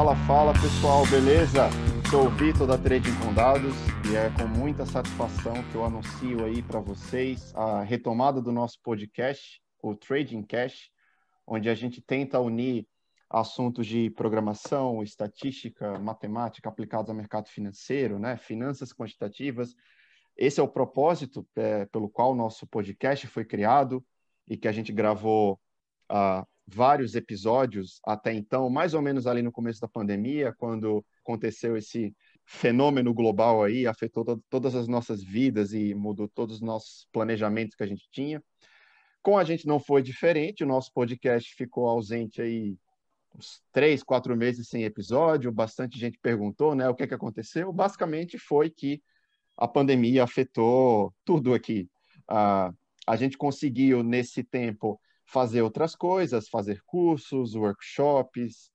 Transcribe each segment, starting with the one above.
Fala, fala pessoal, beleza? Sou o Vitor da Trading com Dados e é com muita satisfação que eu anuncio aí para vocês a retomada do nosso podcast, o Trading Cash, onde a gente tenta unir assuntos de programação, estatística, matemática aplicados ao mercado financeiro, né? Finanças quantitativas. Esse é o propósito pelo qual o nosso podcast foi criado e que a gente gravou vários episódios até então, mais ou menos ali no começo da pandemia, quando aconteceu esse fenômeno global aí, afetou todas as nossas vidas e mudou todos os nossos planejamentos que a gente tinha. Com a gente não foi diferente, o nosso podcast ficou ausente aí uns 3, 4 meses sem episódio, bastante gente perguntou, né, o que aconteceu? Basicamente foi que a pandemia afetou tudo aqui. A gente conseguiu, nesse tempo, fazer outras coisas, fazer cursos, workshops,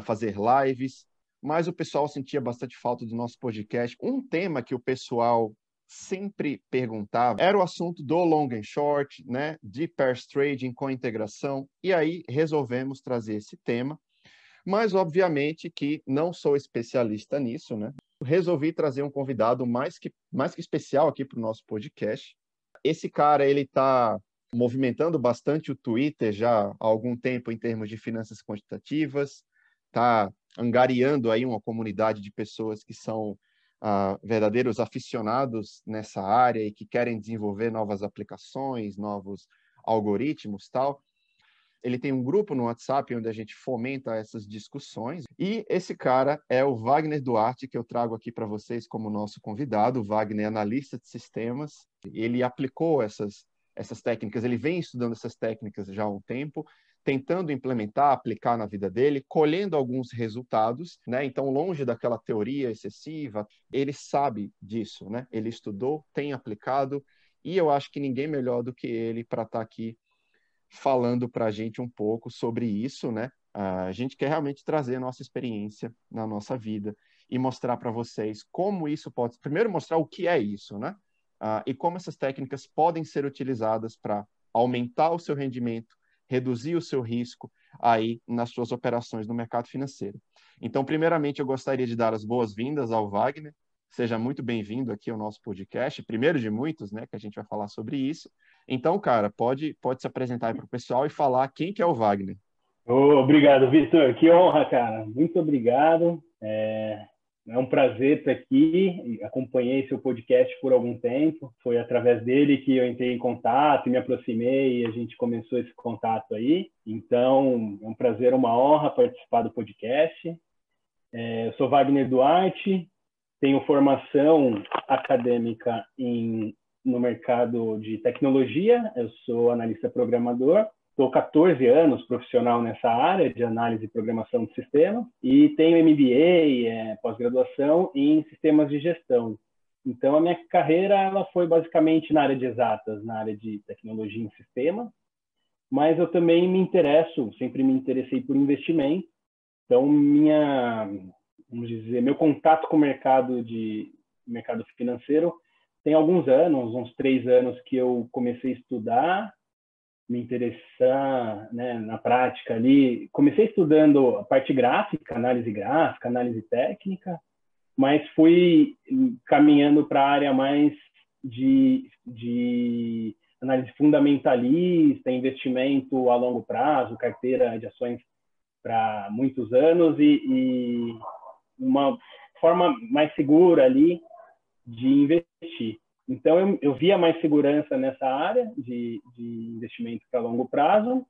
fazer lives, mas o pessoal sentia bastante falta do nosso podcast. Um tema que o pessoal sempre perguntava era o assunto do long and short, né, de pairs trading com integração, e aí resolvemos trazer esse tema, mas obviamente que não sou especialista nisso, né? Resolvi trazer um convidado mais que especial aqui para o nosso podcast. Esse cara, ele está movimentando bastante o Twitter já há algum tempo em termos de finanças quantitativas, está angariando aí uma comunidade de pessoas que são verdadeiros aficionados nessa área e que querem desenvolver novas aplicações, novos algoritmos, tal. Ele tem um grupo no WhatsApp onde a gente fomenta essas discussões. E esse cara é o Wagner Duarte, que eu trago aqui para vocês como nosso convidado. O Wagner é analista de sistemas. Ele aplicou essas técnicas, ele vem estudando essas técnicas já há um tempo, tentando implementar, aplicar na vida dele, colhendo alguns resultados, né? Então, longe daquela teoria excessiva, ele sabe disso, né? Ele estudou, tem aplicado, e eu acho que ninguém melhor do que ele para estar aqui falando para a gente um pouco sobre isso, né? A gente quer realmente trazer a nossa experiência na nossa vida e mostrar para vocês como isso pode... Primeiro, mostrar o que é isso, né? E como essas técnicas podem ser utilizadas para aumentar o seu rendimento, reduzir o seu risco aí nas suas operações no mercado financeiro. Então, primeiramente, eu gostaria de dar as boas-vindas ao Wagner. Seja muito bem-vindo aqui ao nosso podcast, primeiro de muitos, né, que a gente vai falar sobre isso. Então, cara, pode se apresentar aí para o pessoal e falar quem que é o Wagner. Obrigado, Vitor. Que honra, cara. Muito obrigado. É um prazer estar aqui. Acompanhei seu podcast por algum tempo. Foi através dele que eu entrei em contato, me aproximei e a gente começou esse contato aí. Então, é um prazer, uma honra participar do podcast. Eu sou Wagner Duarte, tenho formação acadêmica no mercado de tecnologia. Eu sou analista programador. Estou 14 anos profissional nessa área de análise e programação de sistemas e tenho MBA, pós-graduação em sistemas de gestão. Então, a minha carreira ela foi basicamente na área de exatas, na área de tecnologia em sistemas, mas eu também sempre me interessei por investimento. Então, vamos dizer, meu contato com o mercado financeiro tem alguns anos, uns 3 anos que eu comecei a estudar, me interessar, né, na prática ali. Comecei estudando a parte gráfica, análise técnica, mas fui caminhando para a área mais de análise fundamentalista, investimento a longo prazo, carteira de ações para muitos anos e uma forma mais segura ali de investir. Então, eu via mais segurança nessa área de investimento para longo prazo,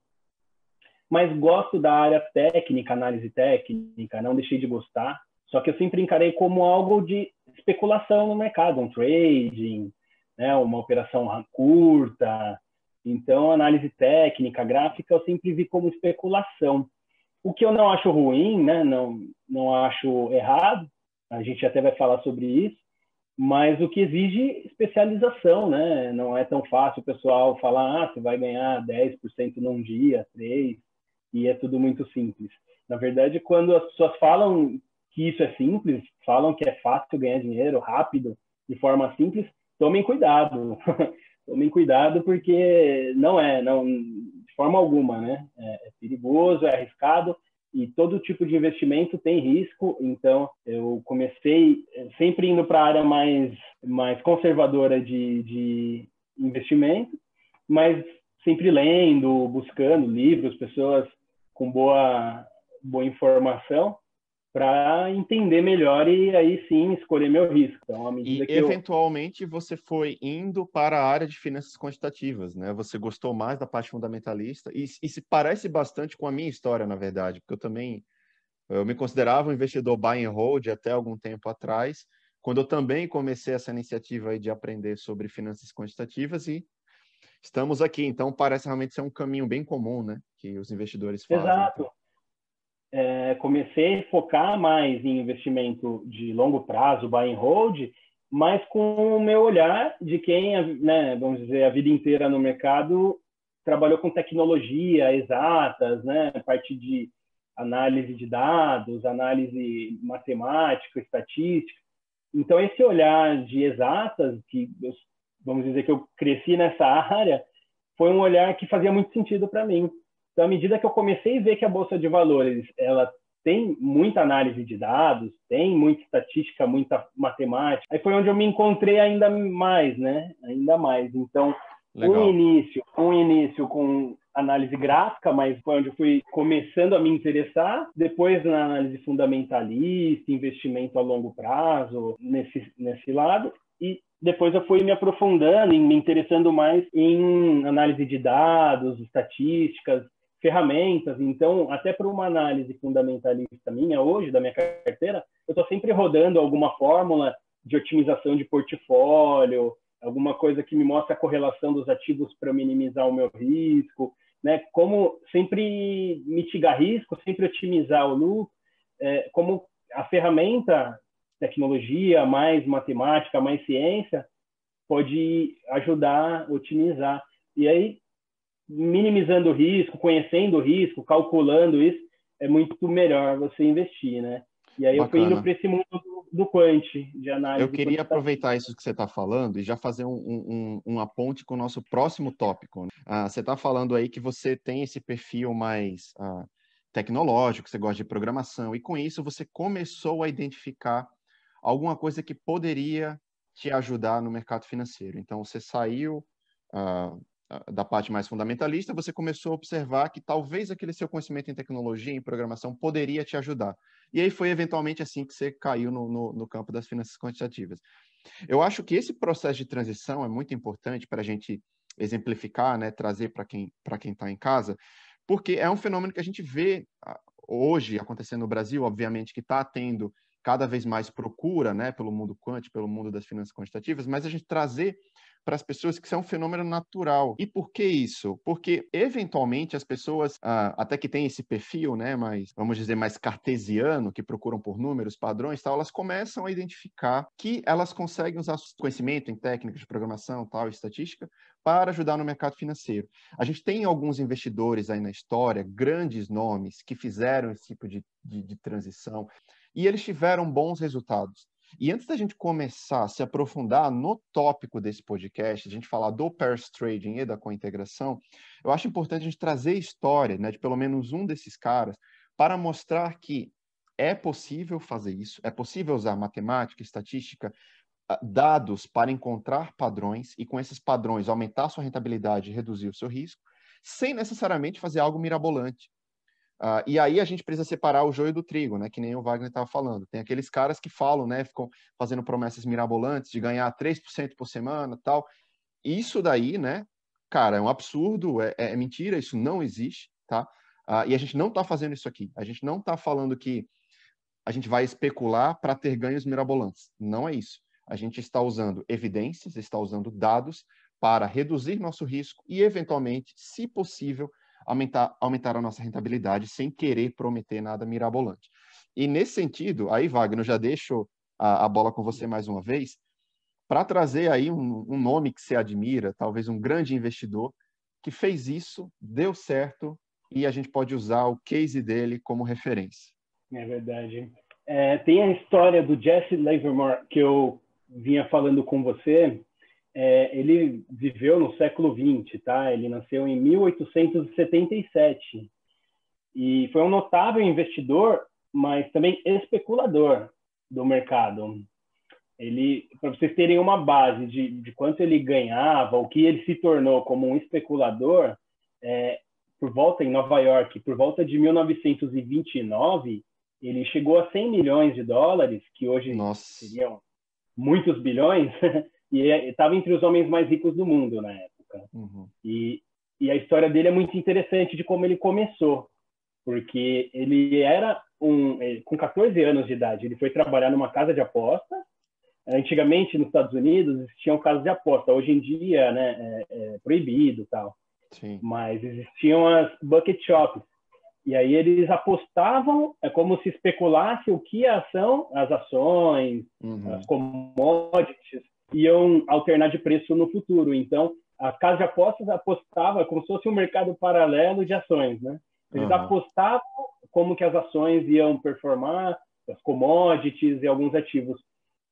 mas gosto da área técnica, análise técnica, não deixei de gostar, só que eu sempre encarei como algo de especulação no mercado, um trading, né, uma operação curta. Então, análise técnica, gráfica, eu sempre vi como especulação. O que eu não acho ruim, né, não acho errado, a gente até vai falar sobre isso, mas o que exige especialização, né? Não é tão fácil o pessoal falar, você vai ganhar 10% num dia, 3%, e é tudo muito simples. Na verdade, quando as pessoas falam que isso é simples, falam que é fácil ganhar dinheiro rápido, de forma simples, tomem cuidado. Tomem cuidado porque não, de forma alguma, né? É perigoso, é arriscado, e todo tipo de investimento tem risco, então eu comecei sempre indo para a área mais conservadora de investimento, mas sempre lendo, buscando livros, pessoas com boa informação, para entender melhor e aí sim escolher meu risco. Então, à medida E, que eventualmente, você foi indo para a área de finanças quantitativas, né? Você gostou mais da parte fundamentalista e se parece bastante com a minha história, na verdade, porque eu me considerava um investidor buy and hold até algum tempo atrás, quando eu também comecei essa iniciativa aí de aprender sobre finanças quantitativas e estamos aqui. Então, parece realmente ser um caminho bem comum, né? Que os investidores fazem. Então. Exato. Comecei a focar mais em investimento de longo prazo, buy and hold, mas com o meu olhar de quem, né, vamos dizer, a vida inteira no mercado trabalhou com tecnologia, exatas, né, parte de análise de dados, análise matemática, estatística. Então, esse olhar de exatas, vamos dizer que eu cresci nessa área, foi um olhar que fazia muito sentido para mim. Então, à medida que eu comecei a ver que a Bolsa de Valores ela tem muita análise de dados, tem muita estatística, muita matemática, aí foi onde eu me encontrei ainda mais, né? Ainda mais. Então, Legal. um início com análise gráfica, mas foi onde eu fui começando a me interessar. Depois, na análise fundamentalista, investimento a longo prazo, nesse lado. E depois eu fui me aprofundando e me interessando mais em análise de dados, estatísticas, ferramentas. Então, até para uma análise fundamentalista minha hoje, da minha carteira, eu estou sempre rodando alguma fórmula de otimização de portfólio, alguma coisa que me mostra a correlação dos ativos para minimizar o meu risco, né? Como sempre mitigar risco, sempre otimizar o lucro, como a ferramenta tecnologia, mais matemática, mais ciência, pode ajudar a otimizar. E aí, minimizando o risco, conhecendo o risco, calculando isso, é muito melhor você investir, né? E aí eu fui indo Bacana. para esse mundo do quant, de Eu análise queria quantitativa. aproveitar isso que você está falando e já fazer uma ponte com o nosso próximo tópico, né? Você está falando aí que você tem esse perfil mais tecnológico, você gosta de programação, e com isso você começou a identificar alguma coisa que poderia te ajudar no mercado financeiro. Então, você saiu da parte mais fundamentalista, você começou a observar que talvez aquele seu conhecimento em tecnologia, em programação, poderia te ajudar. E aí foi eventualmente assim que você caiu no campo das finanças quantitativas. Eu acho que esse processo de transição é muito importante para a gente exemplificar, né, trazer para quem está em casa, porque é um fenômeno que a gente vê hoje acontecendo no Brasil, obviamente que está tendo cada vez mais procura, né, pelo mundo quant, pelo mundo das finanças quantitativas, mas a gente trazer para as pessoas que isso é um fenômeno natural. E por que isso? Porque, eventualmente, as pessoas, até que têm esse perfil, né, mais, vamos dizer, mais cartesiano, que procuram por números, padrões, tal, elas começam a identificar que elas conseguem usar conhecimento em técnicas de programação, tal, estatística, para ajudar no mercado financeiro. A gente tem alguns investidores aí na história, grandes nomes, que fizeram esse tipo de transição, e eles tiveram bons resultados. E antes da gente começar a se aprofundar no tópico desse podcast, a gente falar do pairs trading e da cointegração, eu acho importante a gente trazer história, né, de pelo menos um desses caras para mostrar que é possível fazer isso, é possível usar matemática, estatística, dados para encontrar padrões e com esses padrões aumentar sua rentabilidade e reduzir o seu risco, sem necessariamente fazer algo mirabolante. E aí a gente precisa separar o joio do trigo, né? Que nem o Wagner estava falando. Tem aqueles caras que falam, né? Ficam fazendo promessas mirabolantes de ganhar 3% por semana, tal. Isso daí, né? Cara, é um absurdo, é mentira, isso não existe, tá? E a gente não está fazendo isso aqui. A gente não está falando que a gente vai especular para ter ganhos mirabolantes. Não é isso. A gente está usando evidências, está usando dados para reduzir nosso risco e, eventualmente, se possível, aumentar a nossa rentabilidade sem querer prometer nada mirabolante. E nesse sentido, aí, Wagner, eu já deixo a bola com você mais uma vez, para trazer aí um nome que você admira, talvez um grande investidor, que fez isso, deu certo, e a gente pode usar o case dele como referência. É verdade. Tem a história do Jesse Livermore, que eu vinha falando com você. Ele viveu no século XX, tá? Ele nasceu em 1877. e foi um notável investidor, mas também especulador do mercado. Ele, para vocês terem uma base de quanto ele ganhava, o que ele se tornou como um especulador, por volta em Nova York, por volta de 1929, ele chegou a 100 milhões de dólares, que hoje seriam muitos bilhões, e estava entre os homens mais ricos do mundo na época. E a história dele é muito interessante de como ele começou, porque ele era com 14 anos de idade, ele foi trabalhar numa casa de apostas. Antigamente, nos Estados Unidos, existiam casas de aposta. Hoje em dia, né, é proibido e tal. Sim. Mas existiam as bucket shops. E aí eles apostavam, é como se especulasse o que as ações, as commodities, iam alternar de preço no futuro. Então, as casas de apostas apostavam como se fosse um mercado paralelo de ações, né? Eles apostavam como que as ações iam performar, as commodities e alguns ativos.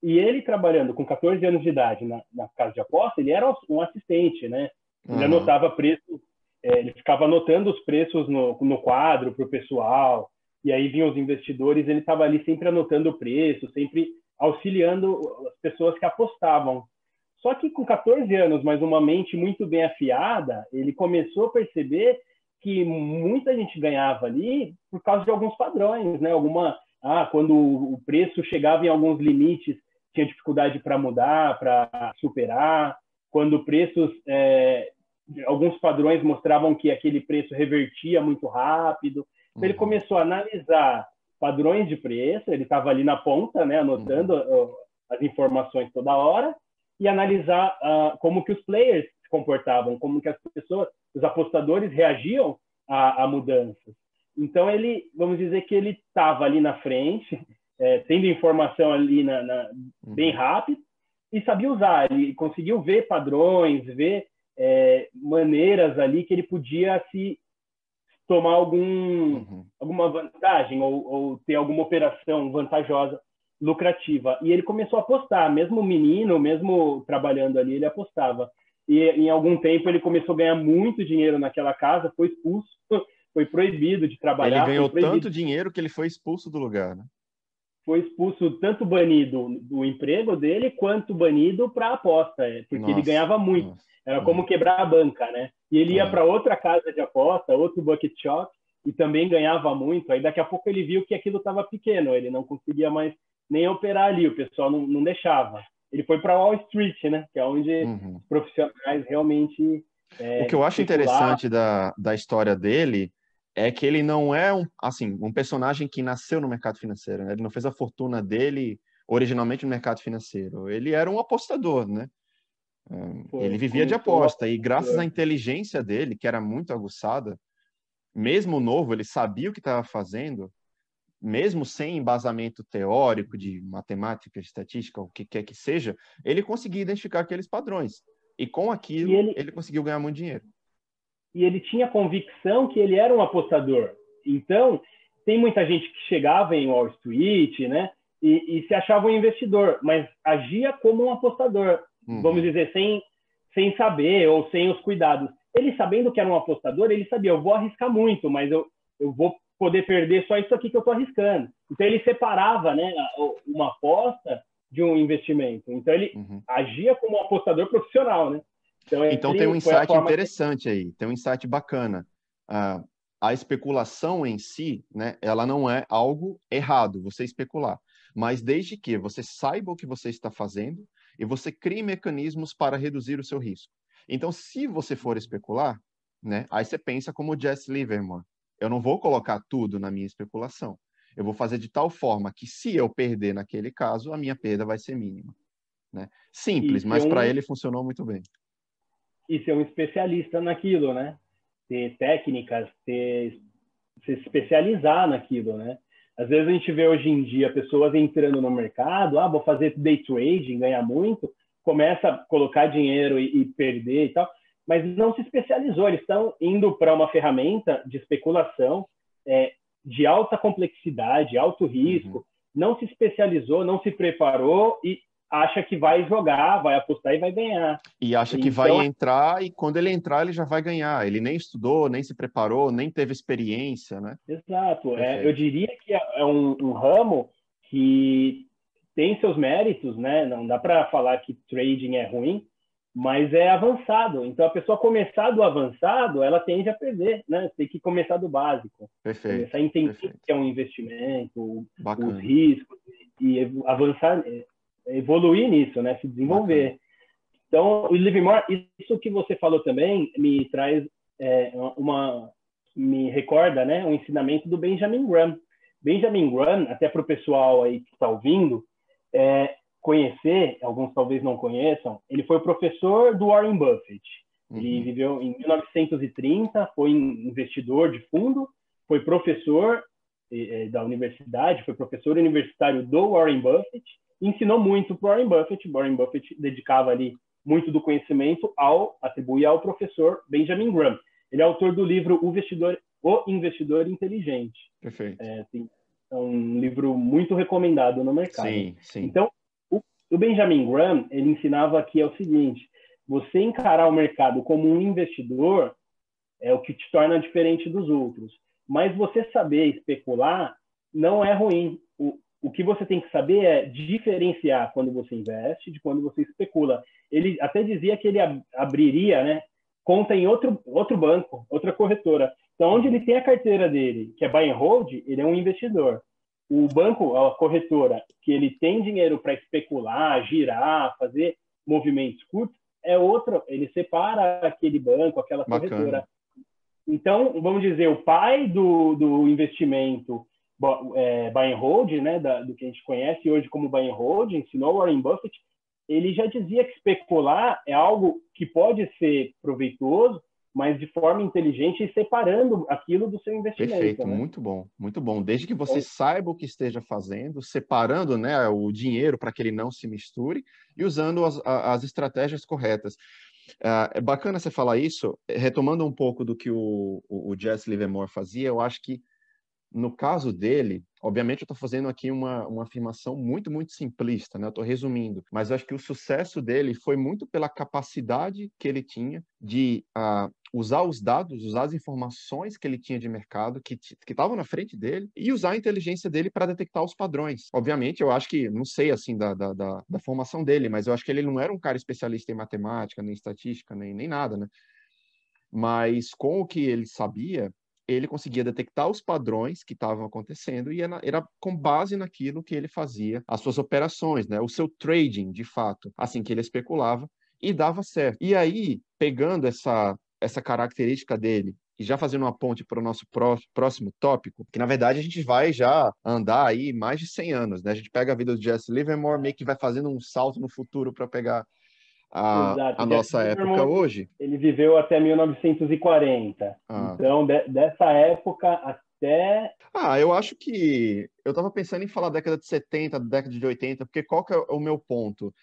E ele, trabalhando com 14 anos de idade na casa de aposta, ele era um assistente, né? Ele anotava preços, ele ficava anotando os preços no quadro para o pessoal, e aí vinham os investidores, ele estava ali sempre anotando o preço, sempre auxiliando as pessoas que apostavam. Só que com 14 anos, mas uma mente muito bem afiada, ele começou a perceber que muita gente ganhava ali por causa de alguns padrões, né? Quando o preço chegava em alguns limites, tinha dificuldade para mudar, para superar. Quando preços, alguns padrões mostravam que aquele preço revertia muito rápido. Então, ele começou a analisar padrões de preço, ele estava ali na ponta, né, anotando as informações toda hora, e analisar como que os players se comportavam, como que as pessoas, os apostadores reagiam a mudanças. Então, vamos dizer que ele estava ali na frente, tendo informação ali bem rápido, e sabia usar. Ele conseguiu ver padrões, ver maneiras ali que ele podia se tomar alguma vantagem ou ter alguma operação vantajosa, lucrativa. E ele começou a apostar, mesmo menino, mesmo trabalhando ali, ele apostava. E em algum tempo ele começou a ganhar muito dinheiro naquela casa, foi expulso, foi proibido de trabalhar. Ele ganhou tanto dinheiro que ele foi expulso do lugar, né? Foi expulso, tanto banido do emprego dele, quanto banido para a aposta, porque ele ganhava muito. Era como quebrar a banca, né? E ele ia para outra casa de aposta, outro bucket shop, e também ganhava muito. Aí daqui a pouco ele viu que aquilo estava pequeno, ele não conseguia mais nem operar ali, o pessoal não deixava. Ele foi para Wall Street, né? Que é onde os profissionais realmente... o que eu acho interessante da história dele é que ele não é um personagem que nasceu no mercado financeiro, né? Ele não fez a fortuna dele originalmente no mercado financeiro. Ele era um apostador, né? Ele vivia de aposta e graças à inteligência dele, que era muito aguçada, mesmo novo, ele sabia o que estava fazendo, mesmo sem embasamento teórico de matemática, de estatística, o que quer que seja, ele conseguia identificar aqueles padrões. E com aquilo, ele conseguiu ganhar muito dinheiro. E ele tinha convicção que ele era um apostador. Então, tem muita gente que chegava em Wall Street, né, e se achava um investidor, mas agia como um apostador, vamos dizer, sem saber ou sem os cuidados. Ele, sabendo que era um apostador, ele sabia, eu vou arriscar muito, mas eu vou poder perder só isso aqui que eu estou arriscando. Então, ele separava, né, uma aposta de um investimento. Então, ele agia como um apostador profissional, né? Então tem um insight interessante aí, tem um insight bacana. A especulação em si, né, ela não é algo errado, você especular. Mas desde que você saiba o que você está fazendo e você crie mecanismos para reduzir o seu risco. Então, se você for especular, né, aí você pensa como o Jesse Livermore. Eu não vou colocar tudo na minha especulação. Eu vou fazer de tal forma que, se eu perder naquele caso, a minha perda vai ser mínima. Né? Simples, mas para ele funcionou muito bem. E ser um especialista naquilo, né? Ter técnicas, se especializar naquilo, né? Às vezes a gente vê hoje em dia pessoas entrando no mercado, vou fazer day trading, ganhar muito, começa a colocar dinheiro e perder e tal, mas não se especializou, eles estão indo para uma ferramenta de especulação de alta complexidade, alto risco, não se especializou, não se preparou e acha que vai jogar, vai apostar e vai ganhar. E acha que vai entrar, e quando ele entrar, ele já vai ganhar. Ele nem estudou, nem se preparou, nem teve experiência, né? Exato. Eu diria que é um ramo que tem seus méritos, né? Não dá para falar que trading é ruim, mas é avançado. Então, a pessoa começar do avançado, ela tende a perder, né? Tem que começar do básico. Começar a entender o que é um investimento, os riscos, e avançar, evoluir nisso, né? Se desenvolver. Bacana. Então, o Livermore, isso que você falou também, me traz me recorda, né? Um ensinamento do Benjamin Graham. Benjamin Graham, até para o pessoal aí que está ouvindo, conhecer, alguns talvez não conheçam, ele foi o professor do Warren Buffett. Ele viveu em 1930, foi investidor de fundo, foi professor da universidade, foi professor universitário do Warren Buffett, ensinou muito para o Warren Buffett. Warren Buffett dedicava ali muito do conhecimento atribuir ao professor Benjamin Graham. Ele é autor do livro O Investidor Inteligente. Perfeito. É um livro muito recomendado no mercado. Sim, sim. Então, o Benjamin Graham, ele ensinava que é o seguinte: você encarar o mercado como um investidor é o que te torna diferente dos outros. Mas você saber especular não é ruim. O que você tem que saber é diferenciar quando você investe de quando você especula. Ele até dizia que ele abriria, né, conta em outro banco, outra corretora. Então, onde ele tem a carteira dele, que é buy and hold, ele é um investidor. O banco, a corretora, que ele tem dinheiro para especular, girar, fazer movimentos curtos, é outra. Ele separa aquele banco, aquela corretora. Bacana. Então, vamos dizer, o pai do investimento buy and hold, né, do que a gente conhece hoje como buy and hold, ensinou Warren Buffett, ele já dizia que especular é algo que pode ser proveitoso, mas de forma inteligente e separando aquilo do seu investimento. Perfeito, né? Muito bom, muito bom. Desde que você saiba o que esteja fazendo, separando, né, o dinheiro para que ele não se misture e usando as estratégias corretas. É bacana você falar isso, retomando um pouco do que o Jesse Livermore fazia. Eu acho que no caso dele, obviamente eu estou fazendo aqui uma afirmação muito, muito simplista, né? Eu estou resumindo, mas eu acho que o sucesso dele foi muito pela capacidade que ele tinha de usar os dados, usar as informações que ele tinha de mercado, que estavam na frente dele, e usar a inteligência dele para detectar os padrões. Obviamente, eu acho que, não sei assim da formação dele, mas eu acho que ele não era um cara especialista em matemática, nem estatística, nem nada, né? Mas com o que ele sabia, ele conseguia detectar os padrões que estavam acontecendo e era com base naquilo que ele fazia as suas operações, né? O seu trading, de fato, assim que ele especulava, e dava certo. E aí, pegando essa característica dele e já fazendo uma ponte para o nosso próximo tópico, que na verdade a gente vai já andar aí mais de 100 anos, né? A gente pega a vida do Jesse Livermore, meio que vai fazendo um salto no futuro para pegar a nossa época hoje. Ele viveu até 1940. Então, dessa época até... eu acho que... Eu estava pensando em falar década de 70, década de 80, porque qual que é o meu ponto?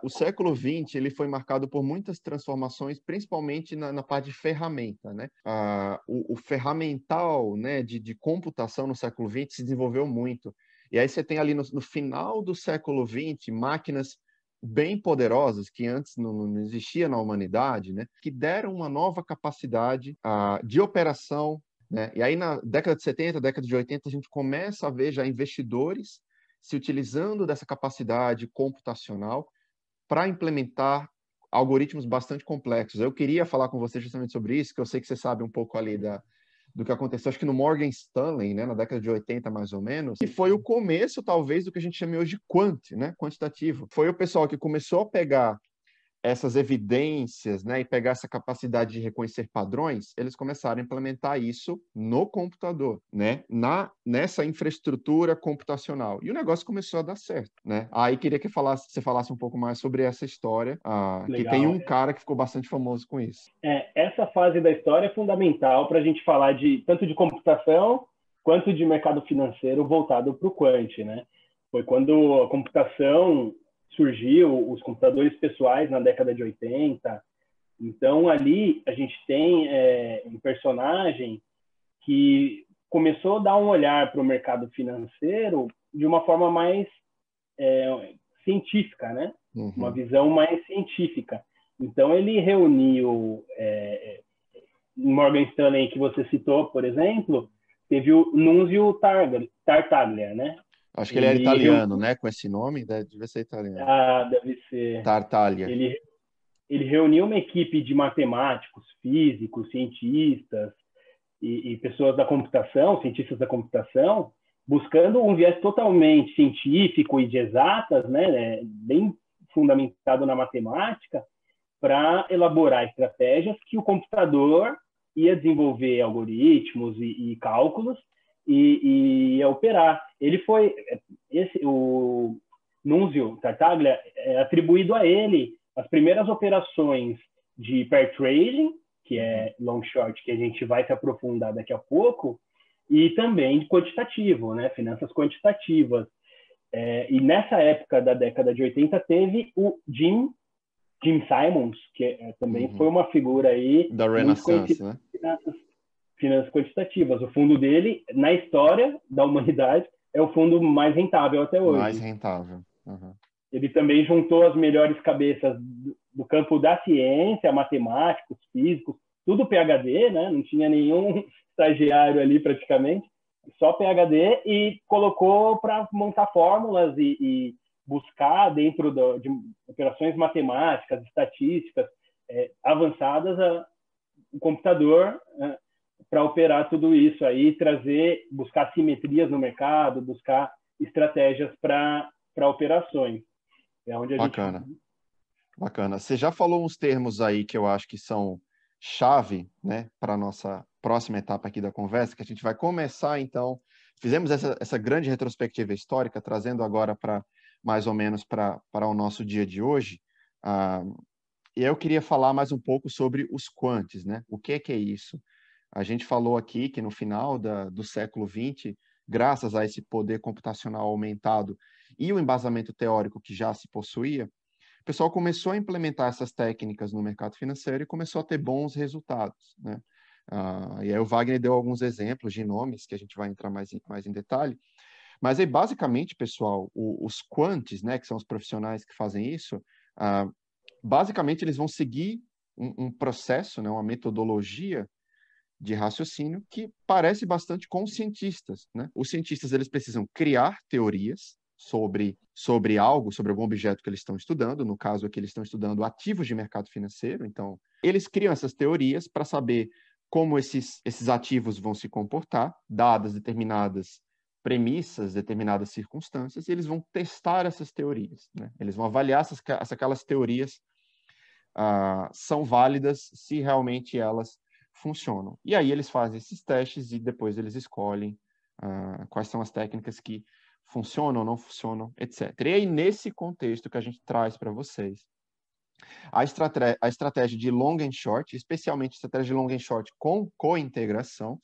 O século XX ele foi marcado por muitas transformações, principalmente na parte de ferramenta, né? O ferramental, né, de computação no século XX se desenvolveu muito. E aí você tem ali no final do século XX máquinas bem poderosas, que antes não existia na humanidade, né? Que deram uma nova capacidade de operação, né? E aí na década de 70, década de 80, a gente começa a ver já investidores se utilizando dessa capacidade computacional para implementar algoritmos bastante complexos. Eu queria falar com você justamente sobre isso, que eu sei que você sabe um pouco ali do que aconteceu, acho que no Morgan Stanley, né, na década de 80, mais ou menos, que foi o começo, talvez, do que a gente chama hoje de né, quantitativo. Foi o pessoal que começou a pegar essas evidências, né, e pegar essa capacidade de reconhecer padrões, eles começaram a implementar isso no computador, né, nessa infraestrutura computacional. E o negócio começou a dar certo, né? Aí queria que você falasse um pouco mais sobre essa história, que tem um cara que ficou bastante famoso com isso. Essa fase da história é fundamental para a gente falar tanto de computação quanto de mercado financeiro voltado para o quant, né? Foi quando a computação surgiu, os computadores pessoais na década de 80. Então, ali a gente tem um personagem que começou a dar um olhar para o mercado financeiro de uma forma mais científica, né? Uma Uhum. visão mais científica. Então, ele reuniu Morgan Stanley, que você citou, por exemplo, teve o Nunzio Tartaglia, né? Acho que ele era Ele italiano, né? Com esse nome, deve ser italiano. deve ser. Tartaglia. Ele, ele reuniu uma equipe de matemáticos, físicos, cientistas e pessoas da computação, cientistas da computação, buscando um viés totalmente científico e de exatas, né? Bem fundamentado na matemática, para elaborar estratégias que o computador ia desenvolver algoritmos e cálculos e ia operar. Ele foi o Nunzio Tartaglia é atribuído a ele as primeiras operações de pair trading, que é long short, que a gente vai se aprofundar daqui a pouco, e também de quantitativo, né? Finanças quantitativas. E nessa época da década de 80 teve o Jim Simons, que também foi uma figura aí Da muito Renaissance, conhecida né? em finanças quantitativas. O fundo dele, na história da humanidade, é o fundo mais rentável até Mais hoje. rentável. Uhum. Ele também juntou as melhores cabeças do campo da ciência, matemáticos, físicos, tudo PhD, né? Não tinha nenhum estagiário ali praticamente, só PhD, e colocou para montar fórmulas e buscar dentro de operações matemáticas, estatísticas avançadas, o computador para operar tudo isso aí, buscar simetrias no mercado, buscar estratégias para operações. É onde a Bacana, gente... bacana. Você já falou uns termos aí que eu acho que são chave, né, para a nossa próxima etapa aqui da conversa, que a gente vai começar, então, fizemos essa grande retrospectiva histórica, trazendo agora para, mais ou menos, para o nosso dia de hoje, e eu queria falar mais um pouco sobre os quants, né? O que é isso? A gente falou aqui que no final do século XX, graças a esse poder computacional aumentado e o embasamento teórico que já se possuía, o pessoal começou a implementar essas técnicas no mercado financeiro e começou a ter bons resultados, né? E aí o Wagner deu alguns exemplos de nomes que a gente vai entrar mais em detalhe, mas aí basicamente, pessoal, os quants, né, que são os profissionais que fazem isso, basicamente eles vão seguir um processo, né, uma metodologia de raciocínio que parece bastante com os cientistas, né? Os cientistas eles precisam criar teorias sobre algo, sobre algum objeto que eles estão estudando. No caso aqui, eles estão estudando ativos de mercado financeiro. Então, eles criam essas teorias para saber como esses ativos vão se comportar, dadas determinadas premissas, determinadas circunstâncias, e eles vão testar essas teorias, né? Eles vão avaliar se aquelas teorias são válidas, se realmente elas funcionam. E aí eles fazem esses testes e depois eles escolhem quais são as técnicas que funcionam, não funcionam, etc. E aí, nesse contexto que a gente traz para vocês, a estratégia de long and short, especialmente a estratégia de long and short com cointegração,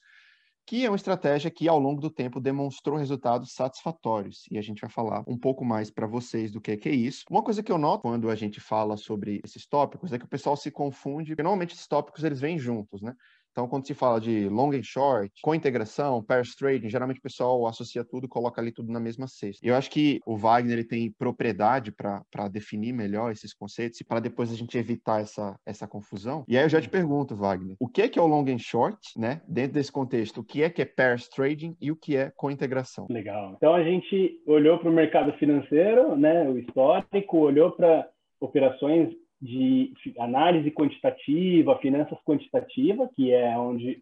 que é uma estratégia que, ao longo do tempo, demonstrou resultados satisfatórios. E a gente vai falar um pouco mais para vocês do que é isso. Uma coisa que eu noto quando a gente fala sobre esses tópicos é que o pessoal se confunde, porque normalmente esses tópicos eles vêm juntos, né? Então, quando se fala de long and short, co-integração, pairs trading, geralmente o pessoal associa tudo e coloca ali tudo na mesma cesta. E eu acho que o Wagner ele tem propriedade para definir melhor esses conceitos e para depois a gente evitar essa confusão. E aí eu já te pergunto, Wagner, o que é o long and short, né? Dentro desse contexto, o que é pairs trading e o que é co-integração? Legal. Então, a gente olhou para o mercado financeiro, né, o histórico, olhou para operações de análise quantitativa, finanças quantitativas, que é onde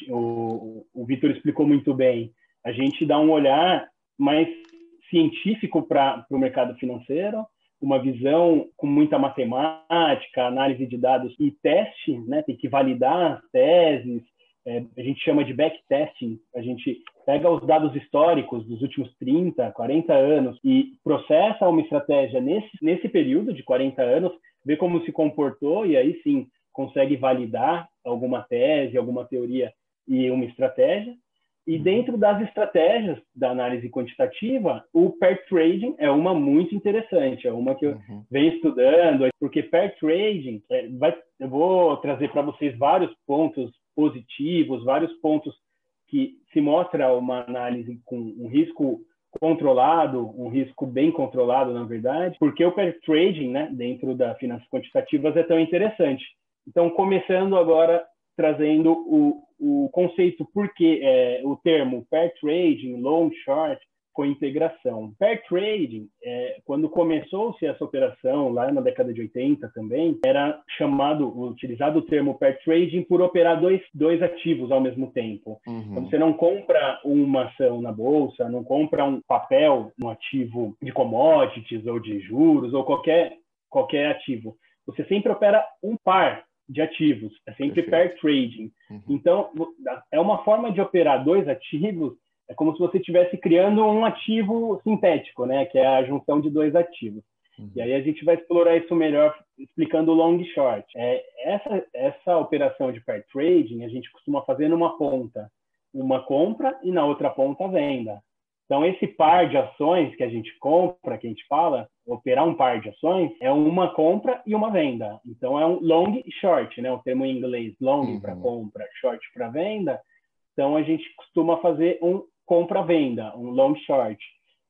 o Vitor explicou muito bem, a gente dá um olhar mais científico para o mercado financeiro, uma visão com muita matemática, análise de dados e teste, né? Tem que validar as teses, a gente chama de backtesting, a gente pega os dados históricos dos últimos 30, 40 anos e processa uma estratégia nesse período de 40 anos, vê como se comportou e aí sim consegue validar alguma tese, alguma teoria e uma estratégia. E dentro das estratégias da análise quantitativa, o pair trading é uma muito interessante, é uma que eu venho estudando, porque pair trading, eu vou trazer para vocês vários pontos positivos, vários pontos que se mostra uma análise com um risco controlado, um risco bem controlado, na verdade, porque o pair trading, né, dentro da finanças quantitativas é tão interessante. Então, começando agora trazendo o conceito, porque o termo pair trading, long short, com integração. Pair trading, quando começou-se essa operação, lá na década de 80 também, era utilizado o termo pair trading por operar dois ativos ao mesmo tempo. Então, você não compra uma ação na bolsa, não compra um papel, um ativo de commodities ou de juros ou qualquer ativo. Você sempre opera um par de ativos, é sempre pair trading. Então, é uma forma de operar dois ativos. É como se você estivesse criando um ativo sintético, né? Que é a junção de dois ativos. E aí a gente vai explorar isso melhor explicando o long short. Essa operação de pair trading a gente costuma fazer numa ponta uma compra e na outra ponta a venda. Então, esse par de ações que a gente compra, que a gente fala, operar um par de ações, é uma compra e uma venda. Então, é um long short, né? O termo em inglês, long para compra, short para venda. Então, a gente costuma fazer um compra-venda, um long short.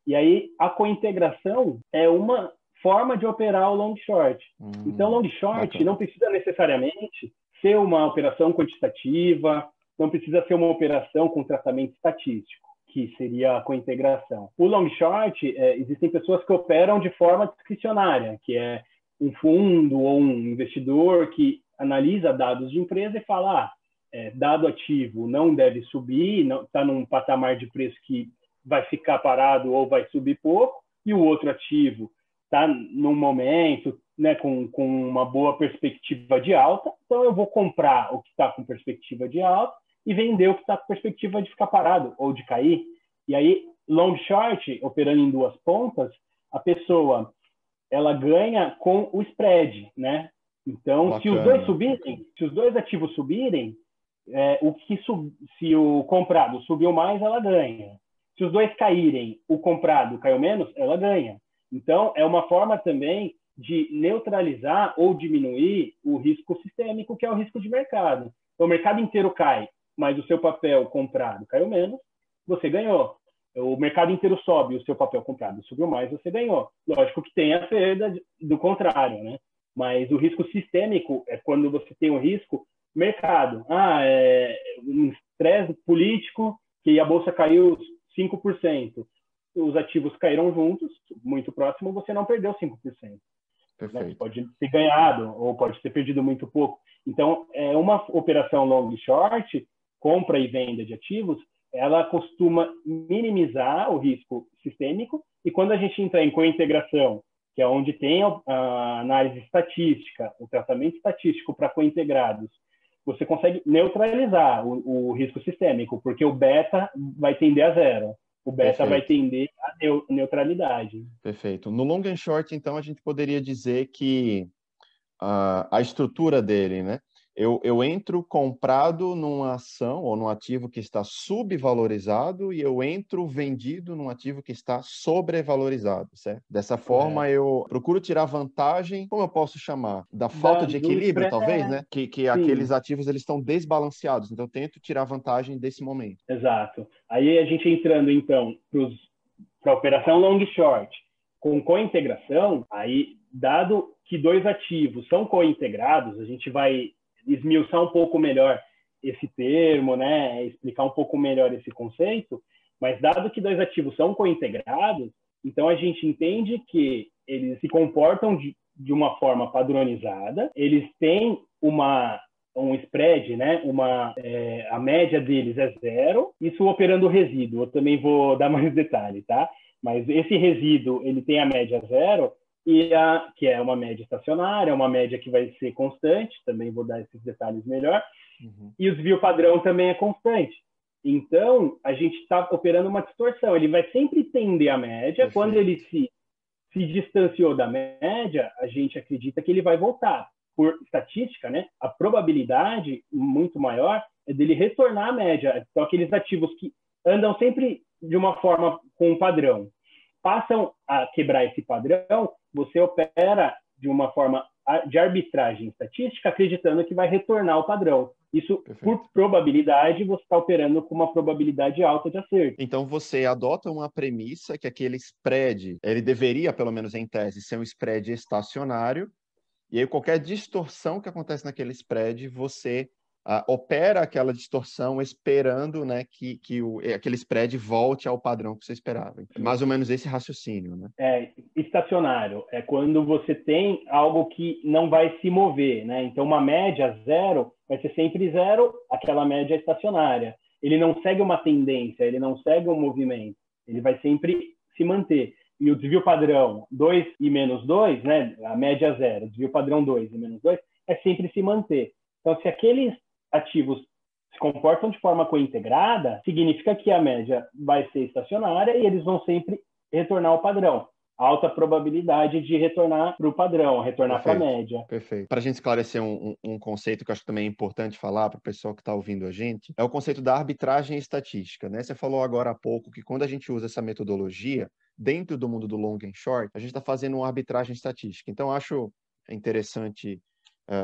E aí, a cointegração é uma forma de operar o long short. Então, long short não precisa necessariamente ser uma operação quantitativa, não precisa ser uma operação com tratamento estatístico, que seria a cointegração. O long short, existem pessoas que operam de forma discricionária, que é um fundo ou um investidor que analisa dados de empresa e fala, dado ativo não deve subir, está num patamar de preço que vai ficar parado ou vai subir pouco, e o outro ativo está num momento, né, com uma boa perspectiva de alta, então eu vou comprar o que está com perspectiva de alta e vender o que está com perspectiva de ficar parado ou de cair. E aí, long short, operando em duas pontas, a pessoa ela ganha com o spread, né? Então, se os dois ativos subirem, se o comprado subiu mais, ela ganha. Se os dois caírem, o comprado caiu menos, ela ganha. Então, é uma forma também de neutralizar ou diminuir o risco sistêmico, que é o risco de mercado. Então, o mercado inteiro cai, mas o seu papel comprado caiu menos, você ganhou. O mercado inteiro sobe, o seu papel comprado subiu mais, você ganhou. Lógico que tem a perda do contrário, né? Mas o risco sistêmico é quando você tem um risco mercado. Um estresse político que a bolsa caiu 5%. Os ativos caíram juntos, muito próximo, você não perdeu 5%. Perfeito. Pode ter ganhado ou pode ter perdido muito pouco. Então, uma operação long short, compra e venda de ativos, ela costuma minimizar o risco sistêmico, e quando a gente entra em cointegração, que é onde tem a análise estatística, o tratamento estatístico para cointegrados, você consegue neutralizar o risco sistêmico, porque o beta vai tender a zero. O beta vai tender à neutralidade. Perfeito. No long and short, então, a gente poderia dizer que a estrutura dele, né? Eu entro comprado numa ação ou num ativo que está subvalorizado e eu entro vendido num ativo que está sobrevalorizado, certo? Dessa forma, eu procuro tirar vantagem, como eu posso chamar? Da falta de equilíbrio, talvez, né? Que aqueles ativos eles estão desbalanceados. Então, eu tento tirar vantagem desse momento. Exato. Aí a gente entrando, então, para a operação long short com cointegração, aí, dado que dois ativos são cointegrados, a gente vai esmiuçar um pouco melhor esse termo, né? Explicar um pouco melhor esse conceito, mas dado que dois ativos são cointegrados, então a gente entende que eles se comportam de uma forma padronizada, eles têm um spread, né? A média deles é zero, isso operando o resíduo. Eu também vou dar mais detalhe, tá? Mas esse resíduo, ele tem a média zero, que é uma média estacionária, uma média que vai ser constante, também vou dar esses detalhes melhor, e o desvio padrão também é constante. Então, a gente está operando uma distorção, ele vai sempre tender a média. Perfeito. Quando ele se distanciou da média, a gente acredita que ele vai voltar. Por estatística, né, a probabilidade muito maior é dele retornar à média. Então, aqueles ativos que andam sempre de uma forma com um padrão, passam a quebrar esse padrão, você opera de uma forma de arbitragem estatística, acreditando que vai retornar ao padrão. Isso, Perfeito. por probabilidade, você está operando com uma probabilidade alta de acerto. Então você adota uma premissa que aquele spread, ele deveria, pelo menos em tese, ser um spread estacionário, e aí qualquer distorção que acontece naquele spread, você opera aquela distorção esperando, né, que aquele spread volte ao padrão que você esperava. Mais ou menos esse raciocínio, né? Estacionário é quando você tem algo que não vai se mover, né? Então, uma média zero vai ser sempre zero, aquela média é estacionária. Ele não segue uma tendência, ele não segue um movimento, ele vai sempre se manter. E o desvio padrão 2 e menos 2, né? A média zero, o desvio padrão 2 e menos 2, é sempre se manter. Então, se aqueles ativos se comportam de forma cointegrada, significa que a média vai ser estacionária e eles vão sempre retornar ao padrão. Alta probabilidade de retornar para o padrão, retornar para a média. Perfeito. Para a gente esclarecer um conceito que eu acho que também é importante falar para o pessoal que está ouvindo a gente, é o conceito da arbitragem estatística, né? Você falou agora há pouco que quando a gente usa essa metodologia, dentro do mundo do long and short, a gente está fazendo uma arbitragem estatística. Então, eu acho interessante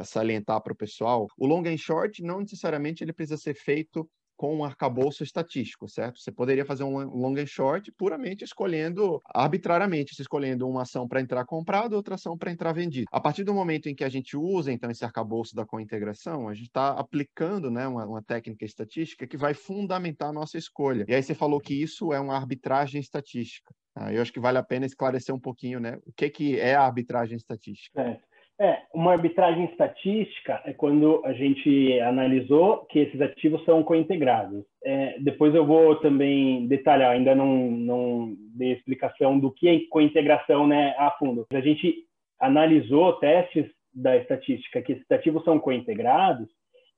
salientar para o pessoal, o long and short não necessariamente ele precisa ser feito com um arcabouço estatístico, certo? Você poderia fazer um long and short puramente escolhendo, arbitrariamente, escolhendo uma ação para entrar comprado, outra ação para entrar vendido. A partir do momento em que a gente usa, então, esse arcabouço da cointegração, a gente está aplicando, né, uma técnica estatística que vai fundamentar a nossa escolha. E aí você falou que isso é uma arbitragem estatística. Eu acho que vale a pena esclarecer um pouquinho, né, o que é a arbitragem estatística. Uma arbitragem estatística é quando a gente analisou que esses ativos são cointegrados. Depois eu vou também detalhar, ainda não dei explicação do que é cointegração, né, a fundo. A gente analisou testes da estatística que esses ativos são cointegrados,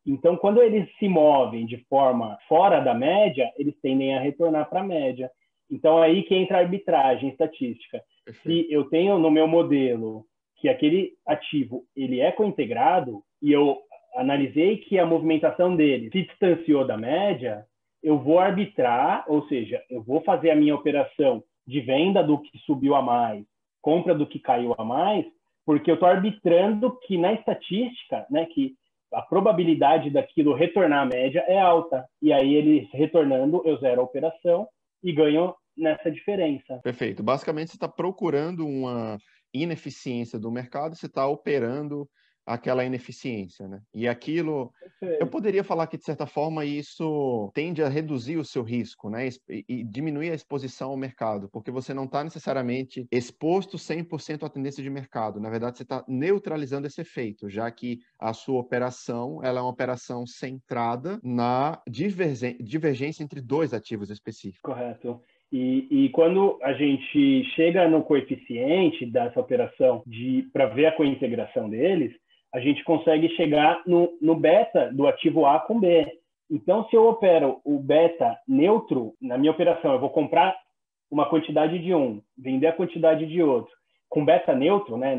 então quando eles se movem de forma fora da média, eles tendem a retornar para a média. Então aí que entra a arbitragem estatística. Se eu tenho no meu modelo que aquele ativo ele é cointegrado e eu analisei que a movimentação dele se distanciou da média, eu vou arbitrar, ou seja, eu vou fazer a minha operação de venda do que subiu a mais, compra do que caiu a mais, porque eu estou arbitrando que na estatística, né, que a probabilidade daquilo retornar à média é alta. E aí ele retornando, eu zero a operação e ganho nessa diferença. Perfeito. Basicamente, você está procurando uma ineficiência do mercado, você está operando aquela ineficiência, né? E aquilo, eu poderia falar que, de certa forma, isso tende a reduzir o seu risco, né? E diminuir a exposição ao mercado, porque você não está necessariamente exposto 100% à tendência de mercado. Na verdade, você está neutralizando esse efeito, já que a sua operação, ela é uma operação centrada na divergência entre dois ativos específicos. Correto. E quando a gente chega no coeficiente dessa operação para ver a cointegração deles, a gente consegue chegar no beta do ativo A com B. Então, se eu opero o beta neutro, na minha operação, eu vou comprar uma quantidade de um, vender a quantidade de outro, com beta neutro, né,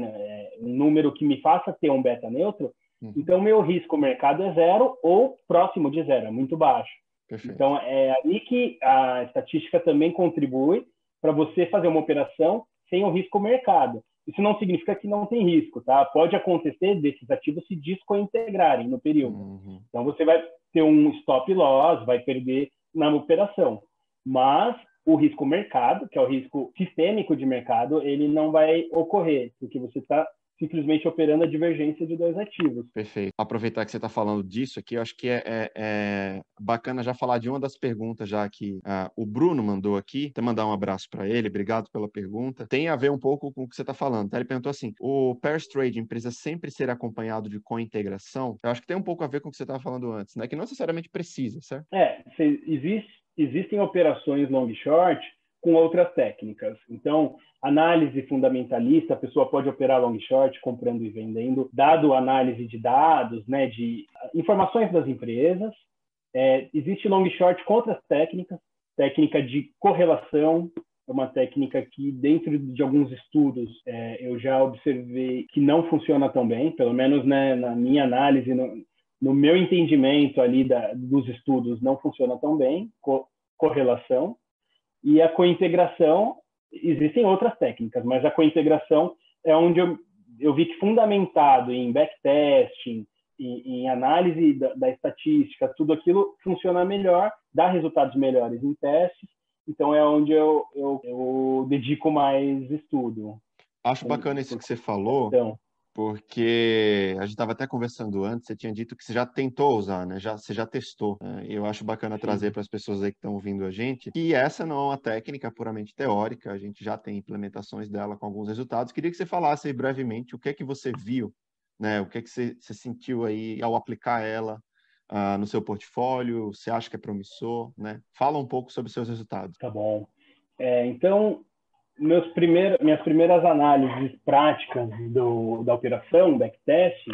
um número que me faça ter um beta neutro, então meu risco mercado é zero ou próximo de zero, é muito baixo. Perfeito. Então, é aí que a estatística também contribui para você fazer uma operação sem o risco mercado. Isso não significa que não tem risco, tá? Pode acontecer desses ativos se descointegrarem no período. Então, você vai ter um stop loss, vai perder na operação. Mas o risco mercado, que é o risco sistêmico de mercado, ele não vai ocorrer, porque você está simplesmente operando a divergência de dois ativos. Perfeito. Aproveitar que você está falando disso aqui, eu acho que é bacana já falar de uma das perguntas já que o Bruno mandou aqui. Até mandar um abraço para ele, obrigado pela pergunta. Tem a ver um pouco com o que você está falando, tá? Ele perguntou assim, o pairs trading precisa sempre ser acompanhado de cointegração? Eu acho que tem um pouco a ver com o que você estava falando antes, né? Que não necessariamente precisa, certo? Existem operações long short com outras técnicas. Então, análise fundamentalista, a pessoa pode operar long short, comprando e vendendo, dado análise de dados, né, de informações das empresas. Existe long short com outras técnicas, técnica de correlação, é uma técnica que, dentro de alguns estudos, eu já observei que não funciona tão bem, pelo menos, né, na minha análise, no meu entendimento ali dos estudos, não funciona tão bem, correlação. E a cointegração, existem outras técnicas, mas a cointegração é onde eu vi que fundamentado em backtesting, em análise da estatística, tudo aquilo funciona melhor, dá resultados melhores em testes, então é onde eu dedico mais estudo. Acho bacana isso que você falou, Então, porque a gente estava até conversando antes, você tinha dito que você já tentou usar, né? Você já testou. E eu acho bacana trazer para as pessoas aí que estão ouvindo a gente que essa não é uma técnica puramente teórica, a gente já tem implementações dela com alguns resultados. Queria que você falasse aí brevemente o que é que você viu, né? O que é que você sentiu aí ao aplicar ela no seu portfólio, você acha que é promissor, né? Fala um pouco sobre os seus resultados. tá bom. Então, minhas primeiras análises práticas da operação, backtest,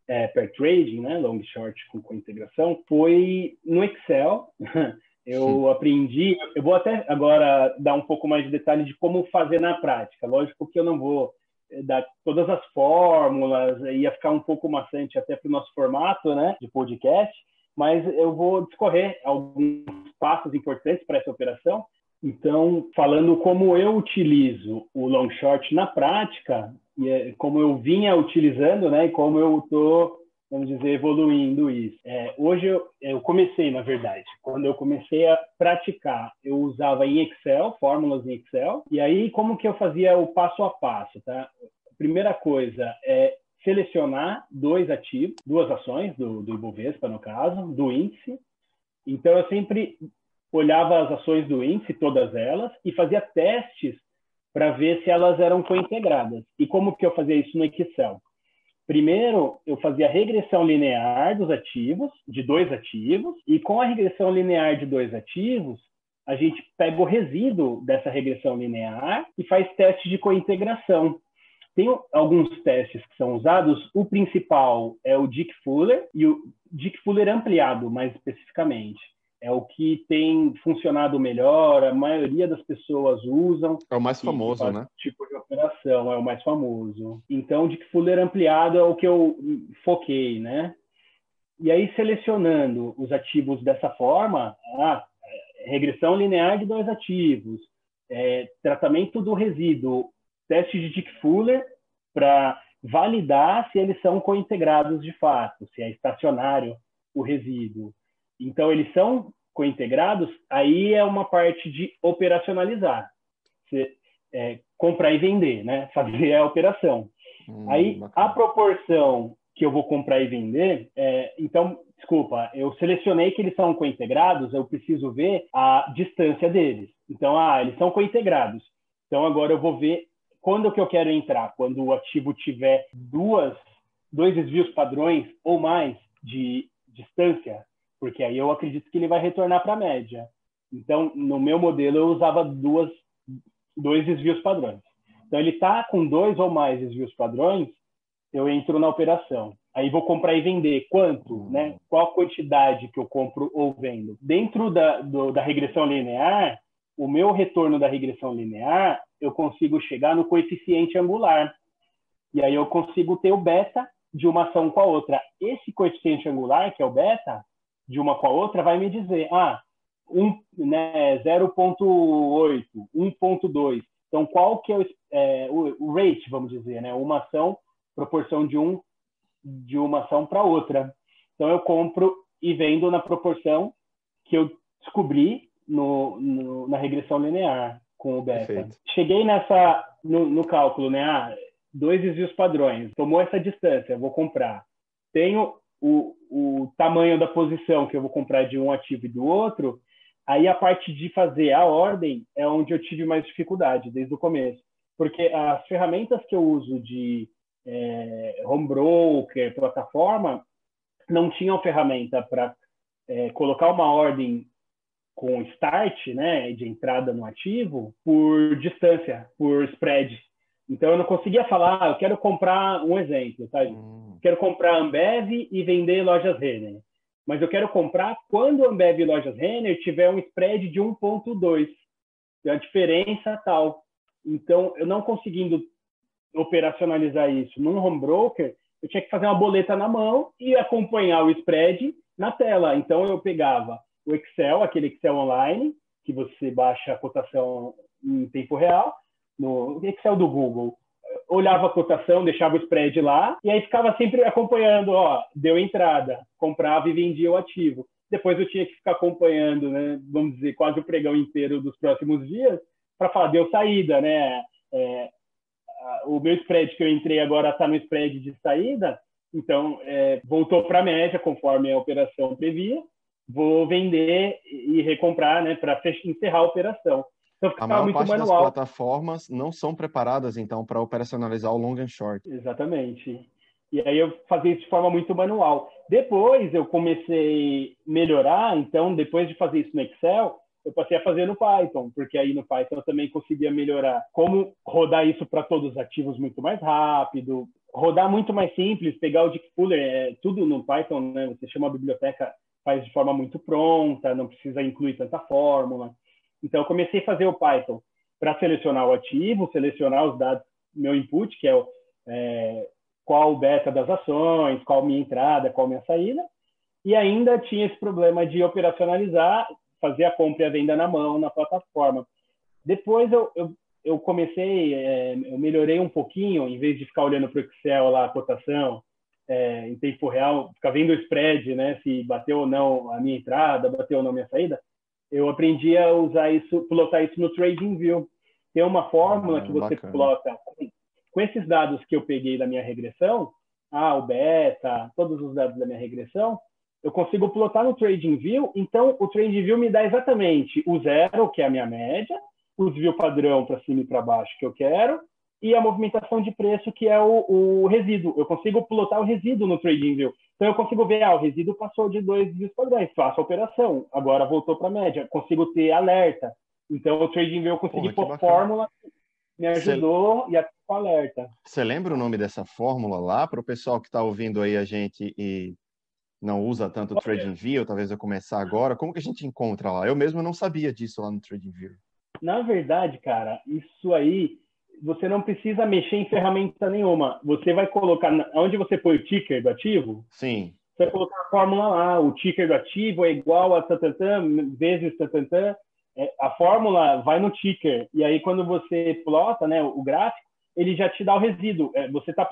pair trading, né, long short com integração, foi no Excel. Eu aprendi, eu vou até agora dar um pouco mais de detalhe de como fazer na prática. Lógico que eu não vou dar todas as fórmulas, ia ficar um pouco maçante até para o nosso formato, né, de podcast, mas eu vou discorrer alguns passos importantes para essa operação. Então, falando como eu utilizo o long short na prática, e como eu vinha utilizando, né, e como eu estou, vamos dizer, evoluindo isso. Hoje eu comecei, na verdade, quando eu comecei a praticar, eu usava em Excel, fórmulas em Excel, e aí como que eu fazia o passo a passo, tá? A primeira coisa é selecionar duas ações do Ibovespa, no caso, do índice. Então, eu sempre olhava as ações do índice, todas elas, e fazia testes para ver se elas eram cointegradas. E como que eu fazia isso no Excel? Primeiro, eu fazia regressão linear dos ativos, de dois ativos, e com a regressão linear de dois ativos, a gente pega o resíduo dessa regressão linear e faz teste de cointegração. Tem alguns testes que são usados. O principal é o Dick-Fuller, e o Dick-Fuller ampliado, mais especificamente. É o que tem funcionado melhor, a maioria das pessoas usam. É o mais famoso, né? Tipo de operação, é o mais famoso. Então, o Dick-Fuller ampliado é o que eu foquei, né? E aí, selecionando os ativos dessa forma, regressão linear de dois ativos, tratamento do resíduo, teste de Dick-Fuller para validar se eles são cointegrados de fato, se é estacionário o resíduo. Então, eles são cointegrados, aí é uma parte de operacionalizar. Você, comprar e vender, né? Fazer a operação. Aí, bacana. A proporção que eu vou comprar e vender, então, desculpa, eu selecionei que eles são cointegrados, eu preciso ver a distância deles. Então, eles são cointegrados. Então, agora eu vou ver quando que eu quero entrar. Quando o ativo tiver dois desvios padrões ou mais de distância, porque aí eu acredito que ele vai retornar para a média. Então, no meu modelo, eu usava dois desvios padrões. Então, ele está com 2 ou mais desvios padrões, eu entro na operação. Aí vou comprar e vender. Quanto? Né? Qual a quantidade que eu compro ou vendo? Dentro da regressão linear, o meu retorno da regressão linear, eu consigo chegar no coeficiente angular. E aí eu consigo ter o beta de uma ação com a outra. Esse coeficiente angular, que é o beta, de uma com a outra, vai me dizer, 0,8, 1,2. Então, qual que é o rate, vamos dizer, né? Uma ação, proporção de uma ação para outra. Então, eu compro e vendo na proporção que eu descobri na regressão linear com o beta. Perfeito. Cheguei no cálculo, né? 2 desvios padrões, tomou essa distância, eu vou comprar. Tenho o tamanho da posição que eu vou comprar de um ativo e do outro, aí a parte de fazer a ordem é onde eu tive mais dificuldade desde o começo. Porque as ferramentas que eu uso de home broker, plataforma, não tinham ferramenta para colocar uma ordem com start, né, de entrada no ativo, por distância, por spread. Então, eu não conseguia falar, eu quero comprar um exemplo, tá? Quero comprar Ambev e vender Lojas Renner. Mas eu quero comprar quando Ambev e Lojas Renner tiver um spread de 1,2. A diferença tal. Então, eu não conseguindo operacionalizar isso num home broker, eu tinha que fazer uma boleta na mão e acompanhar o spread na tela. Então, eu pegava o Excel, aquele Excel online, que você baixa a cotação em tempo real, no Excel do Google. olhava a cotação, deixava o spread lá, e aí ficava sempre acompanhando, ó, deu entrada, comprava e vendia o ativo. Depois eu tinha que ficar acompanhando, né, vamos dizer, quase o pregão inteiro dos próximos dias, para falar, deu saída, né? O meu spread que eu entrei agora está no spread de saída, então voltou para a média, conforme a operação previa, vou vender e recomprar, né, para encerrar a operação. Então, A ficava maior muito parte das manual. plataformas não são preparadas, então, para operacionalizar o long and short. Exatamente. E aí eu fazia isso de forma muito manual. Depois eu comecei a melhorar, então, depois de fazer isso no Excel, eu passei a fazer no Python, porque aí no Python eu também conseguia melhorar como rodar isso para todos os ativos muito mais rápido, rodar muito mais simples, pegar o Dickfuller, tudo no Python, né? Você chama a biblioteca, faz de forma muito pronta, não precisa incluir tanta fórmula. Então, eu comecei a fazer o Python para selecionar o ativo, selecionar os dados, meu input, que é qual o beta das ações, qual minha entrada, qual minha saída, e ainda tinha esse problema de operacionalizar, fazer a compra e a venda na mão, na plataforma. Depois eu comecei, eu melhorei um pouquinho, em vez de ficar olhando para o Excel lá, a cotação, em tempo real, ficar vendo o spread, né, se bateu ou não a minha entrada, bateu ou não a minha saída, eu aprendi a usar isso, plotar isso no TradingView. Tem uma fórmula que você Bacana. plota com esses dados que eu peguei da minha regressão, o beta, todos os dados da minha regressão, eu consigo plotar no TradingView. Então, o TradingView me dá exatamente o zero, que é a minha média, o desvio padrão para cima e para baixo que eu quero, e a movimentação de preço, que é o resíduo. Eu consigo plotar o resíduo no TradingView. Então, eu consigo ver, o resíduo passou de 2 desvios padrões, faço a operação, agora voltou para a média, consigo ter alerta. Então, o TradingView eu consegui pôr fórmula, me ajudou e até com alerta. Você lembra o nome dessa fórmula lá para o pessoal que está ouvindo aí a gente e não usa tanto o TradingView, talvez eu começar agora? Como que a gente encontra lá? Eu mesmo não sabia disso lá no TradingView. Na verdade, cara, isso aí, você não precisa mexer em ferramenta nenhuma. Você vai colocar, onde você põe o ticker do ativo, Sim. você vai colocar a fórmula lá, o ticker do ativo é igual a tantantã, vezes tantantã, a fórmula vai no ticker, e aí quando você plota, né, o gráfico, ele já te dá o resíduo. Você está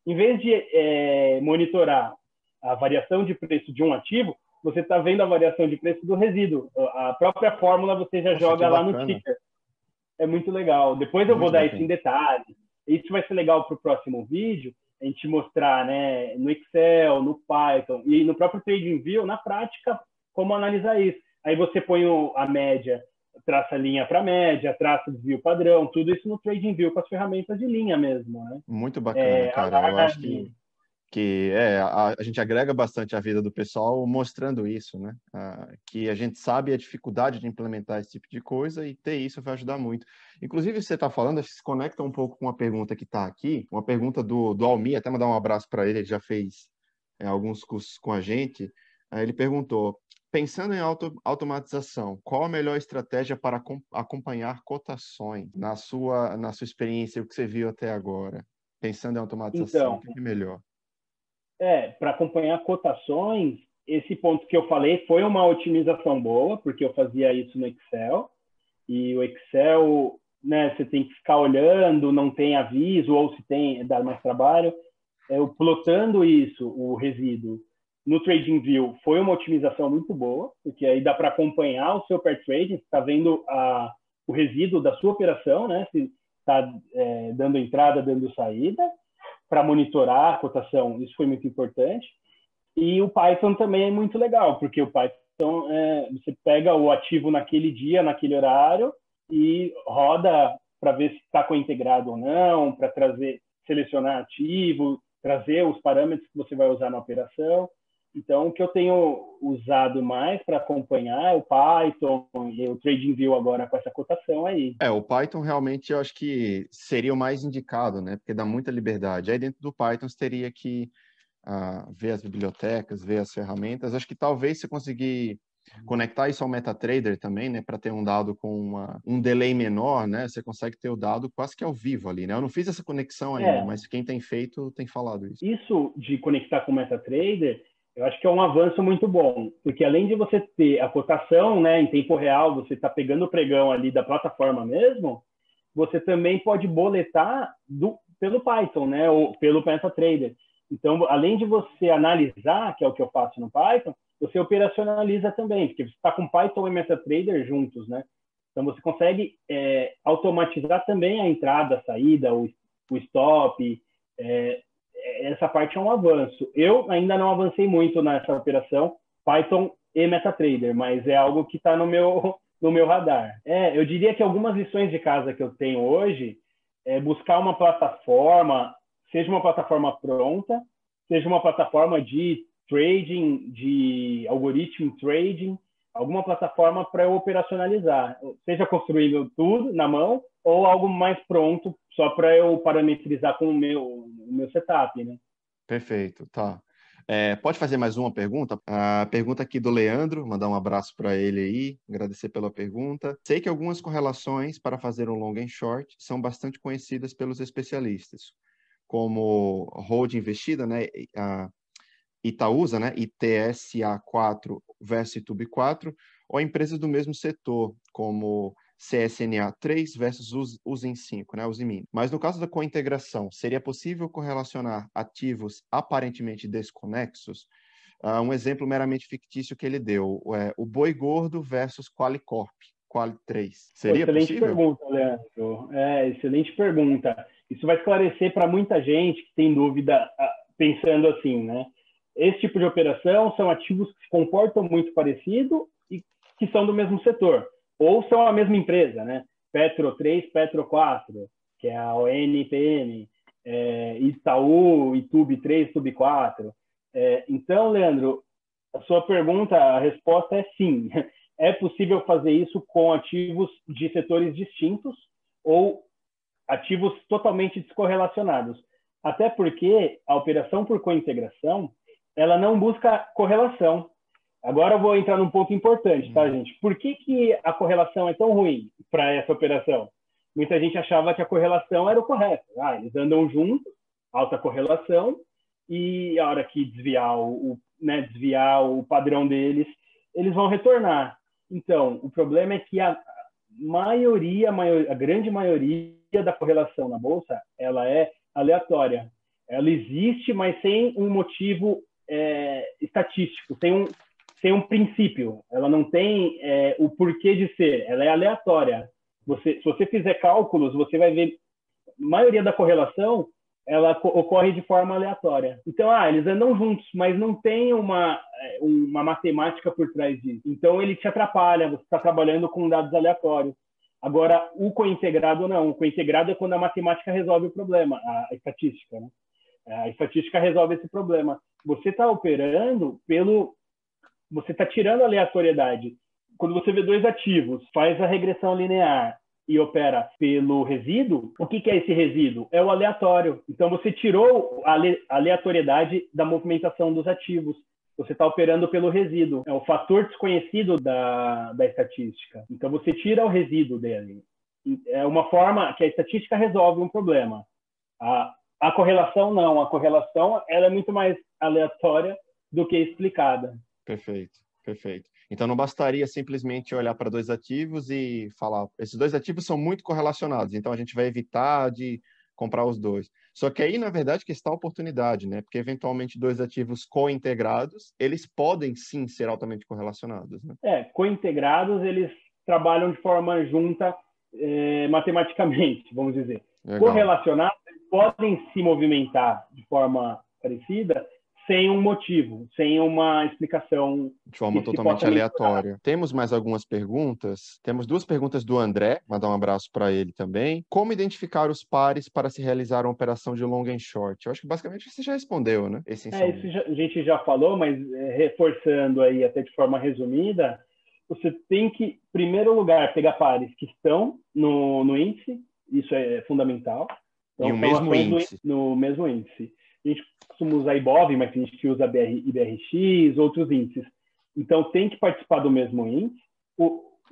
em vez de monitorar a variação de preço de um ativo, você está vendo a variação de preço do resíduo. A própria fórmula você já joga lá no ticker. É muito legal. Depois eu vou dar isso em detalhes. Isso vai ser legal para o próximo vídeo, a gente mostrar, né, no Excel, no Python e no próprio TradingView, na prática, como analisar isso. Aí você põe a média, traça linha para média, traça desvio padrão, tudo isso no TradingView com as ferramentas de linha mesmo, né? Muito bacana, cara. Eu acho que a gente agrega bastante a vida do pessoal mostrando isso, né? Que a gente sabe a dificuldade de implementar esse tipo de coisa e ter isso vai ajudar muito. Inclusive, você está falando, acho que se conecta um pouco com uma pergunta que está aqui, uma pergunta do Almir, até mandar um abraço para ele, ele já fez alguns cursos com a gente. Ele perguntou, pensando em automatização, qual a melhor estratégia para acompanhar cotações na sua experiência, o que você viu até agora? Pensando em automatização, o que é melhor? Para acompanhar cotações, esse ponto que eu falei foi uma otimização boa, porque eu fazia isso no Excel, e o Excel, né, você tem que ficar olhando, não tem aviso, ou se tem, dá mais trabalho. Eu plotando isso, o resíduo, no TradingView, foi uma otimização muito boa, porque aí dá para acompanhar o seu pair trading, você está vendo o resíduo da sua operação, né, se está dando entrada, dando saída, para monitorar a cotação, isso foi muito importante. E o Python também é muito legal, porque o Python, você pega o ativo naquele dia, naquele horário, e roda para ver se está cointegrado ou não, para selecionar ativo, trazer os parâmetros que você vai usar na operação. Então, o que eu tenho usado mais para acompanhar é o Python e o TradingView agora com essa cotação aí. O Python realmente eu acho que seria o mais indicado, né? Porque dá muita liberdade. Aí dentro do Python você teria que ver as bibliotecas, ver as ferramentas. Acho que talvez você conseguir conectar isso ao MetaTrader também, né? Para ter um dado com um delay menor, né? Você consegue ter o dado quase que ao vivo ali, né? Eu não fiz essa conexão ainda, mas quem tem feito tem falado isso. Isso de conectar com o MetaTrader, eu acho que é um avanço muito bom, porque além de você ter a cotação, né, em tempo real, você está pegando o pregão ali da plataforma mesmo, você também pode boletar pelo Python, né? Ou pelo MetaTrader. Então, além de você analisar, que é o que eu faço no Python, você operacionaliza também, porque você está com Python e MetaTrader juntos, né? Então, você consegue automatizar também a entrada, a saída, o stop. Essa parte é um avanço. Eu ainda não avancei muito nessa operação Python e MetaTrader, mas é algo que está no meu radar. Eu diria que algumas lições de casa que eu tenho hoje é buscar uma plataforma, seja uma plataforma pronta, seja uma plataforma de trading, de algoritmo trading, alguma plataforma para eu operacionalizar, seja construindo tudo na mão ou algo mais pronto só para eu parametrizar com o meu setup, né? Perfeito, tá. Pode fazer mais uma pergunta? A pergunta aqui do Leandro, mandar um abraço para ele aí, agradecer pela pergunta. Sei que algumas correlações para fazer um long and short são bastante conhecidas pelos especialistas, como hold investida, né, a Itaúsa, né, ITSA4 versus ITUB4, ou empresas do mesmo setor, como CSNA3 versus USIN5, né, USIMIN. Mas no caso da cointegração, seria possível correlacionar ativos aparentemente desconexos? Um exemplo meramente fictício que ele deu, o Boi Gordo versus Qualicorp, Quali3. Seria excelente possível? Pergunta, Leandro. Excelente pergunta. Isso vai esclarecer para muita gente que tem dúvida pensando assim, né? Esse tipo de operação são ativos que se comportam muito parecido e que são do mesmo setor, ou são a mesma empresa, né? Petro 3, Petro 4, que é a ONPM, Itaú, Itub 3, Itub 4. Então, Leandro, a sua pergunta, a resposta é sim. É possível fazer isso com ativos de setores distintos ou ativos totalmente descorrelacionados. Até porque a operação por cointegração, ela não busca correlação. Agora eu vou entrar num ponto importante, tá, gente? Por que a correlação é tão ruim para essa operação? Muita gente achava que a correlação era o correto. Eles andam juntos, alta correlação, e a hora que desviar o padrão deles, eles vão retornar. Então, o problema é que a grande maioria da correlação na Bolsa, ela é aleatória. Ela existe, mas sem um motivo estatístico, sem um princípio. Ela não tem o porquê de ser, ela é aleatória. Se você fizer cálculos, você vai ver a maioria da correlação ela ocorre de forma aleatória. Então, eles andam juntos, mas não tem uma matemática por trás disso. Então, ele te atrapalha, você está trabalhando com dados aleatórios. Agora, o cointegrado não. O cointegrado é quando a matemática resolve o problema, a estatística, né? A estatística resolve esse problema. Você está operando você está tirando a aleatoriedade. Quando você vê dois ativos, faz a regressão linear e opera pelo resíduo, o que é esse resíduo? É o aleatório. Então, você tirou a aleatoriedade da movimentação dos ativos. Você está operando pelo resíduo. É o fator desconhecido da estatística. Então, você tira o resíduo dele. É uma forma que a estatística resolve um problema. A correlação, não. A correlação ela é muito mais aleatória do que explicada. Perfeito, perfeito. Então, não bastaria simplesmente olhar para dois ativos e falar, esses dois ativos são muito correlacionados, então a gente vai evitar de comprar os dois. Só que aí, na verdade, que está a oportunidade, né? Porque, eventualmente, dois ativos co-integrados, eles podem, sim, ser altamente correlacionados, né? Co-integrados, eles trabalham de forma junta matematicamente, vamos dizer. Legal. Correlacionados, eles podem se movimentar de forma parecida, sem um motivo, sem uma explicação. De forma totalmente aleatória. Temos mais algumas perguntas. Temos duas perguntas do André, mandar um abraço para ele também. Como identificar os pares para se realizar uma operação de long and short? Eu acho que basicamente você já respondeu, né? Isso a gente já falou, mas reforçando aí até de forma resumida, você tem que, em primeiro lugar, pegar pares que estão no índice, isso é fundamental. Então, e o mesmo índice. No mesmo índice. A gente costuma usar IBOV, mas a gente usa IBRX, outros índices. Então, tem que participar do mesmo índice.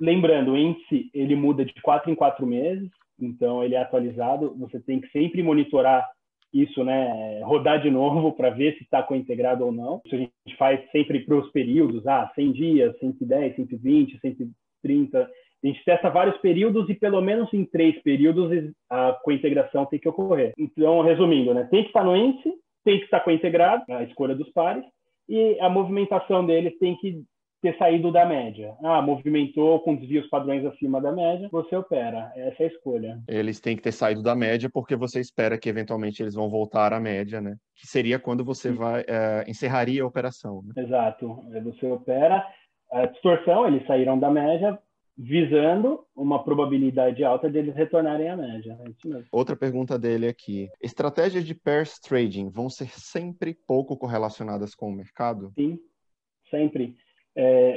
Lembrando, o índice ele muda de 4 em 4 meses, então ele é atualizado. Você tem que sempre monitorar isso, né? Rodar de novo para ver se está cointegrado ou não. Isso a gente faz sempre para os períodos, 100 dias, 110, 120, 130. A gente testa vários períodos e pelo menos em 3 períodos a cointegração tem que ocorrer. Então, resumindo, né? Tem que estar no índice, tem que estar cointegrado, a escolha dos pares, e a movimentação deles tem que ter saído da média. Movimentou com desvios padrões acima da média, você opera. Essa é a escolha. Eles têm que ter saído da média porque você espera que eventualmente eles vão voltar à média, né? Que seria quando você encerraria a operação, né? Exato. Você opera a distorção, eles saíram da média, visando uma probabilidade alta de eles retornarem à média. É isso mesmo. Outra pergunta dele aqui. Estratégias de pairs trading vão ser sempre pouco correlacionadas com o mercado? Sim, sempre.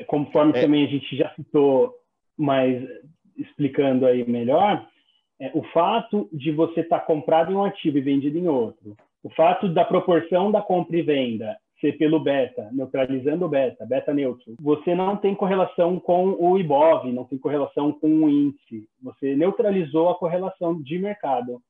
Conforme também a gente já citou, mas explicando aí melhor, o fato de você estar comprado em um ativo e vendido em outro, o fato da proporção da compra e venda ser pelo beta, neutralizando o beta neutro, você não tem correlação com o IBOV, não tem correlação com o índice, você neutralizou a correlação de mercado.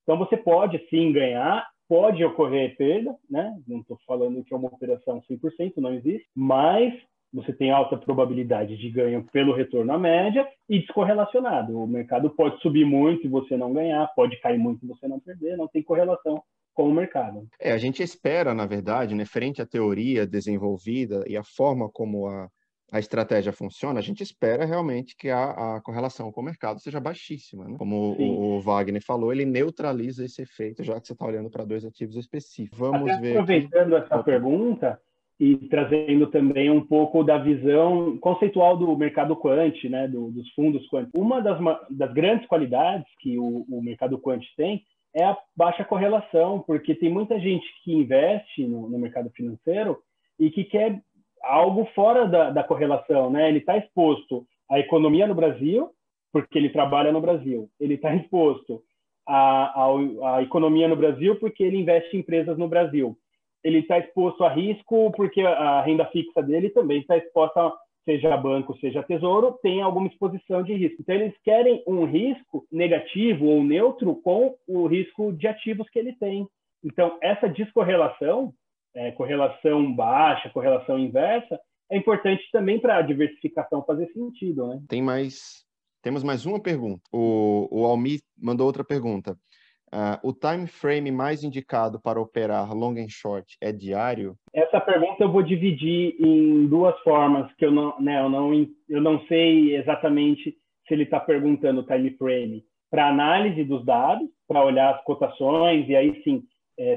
Então você pode sim ganhar, pode ocorrer perda, né? Não estou falando que é uma operação 100%, não existe, mas você tem alta probabilidade de ganho pelo retorno à média e descorrelacionado. O mercado pode subir muito e você não ganhar, pode cair muito e você não perder, não tem correlação com o mercado. A gente espera, na verdade, né, frente à teoria desenvolvida e a forma como a estratégia funciona, a gente espera realmente que a correlação com o mercado seja baixíssima, né? Como o Wagner falou, ele neutraliza esse efeito, já que você está olhando para 2 ativos específicos. Vamos Até ver aqui. aproveitando essa pergunta e trazendo também um pouco da visão conceitual do mercado quant, né, dos fundos quant. Uma das grandes qualidades que o mercado quant tem é a baixa correlação, porque tem muita gente que investe no mercado financeiro e que quer algo fora da correlação, né? Ele está exposto à economia no Brasil, porque ele trabalha no Brasil. Ele está exposto à economia no Brasil, porque ele investe em empresas no Brasil. Ele está exposto a risco, porque a renda fixa dele também está exposta, seja banco, seja tesouro, tem alguma exposição de risco. Então, eles querem um risco negativo ou neutro com o risco de ativos que ele tem. Então, essa descorrelação, correlação baixa, correlação inversa, é importante também para a diversificação fazer sentido, né? Temos mais uma pergunta. O Almir mandou outra pergunta. O time frame mais indicado para operar long and short é diário? Essa pergunta eu vou dividir em 2 formas, que eu não sei exatamente se ele está perguntando o time frame para análise dos dados, para olhar as cotações e aí sim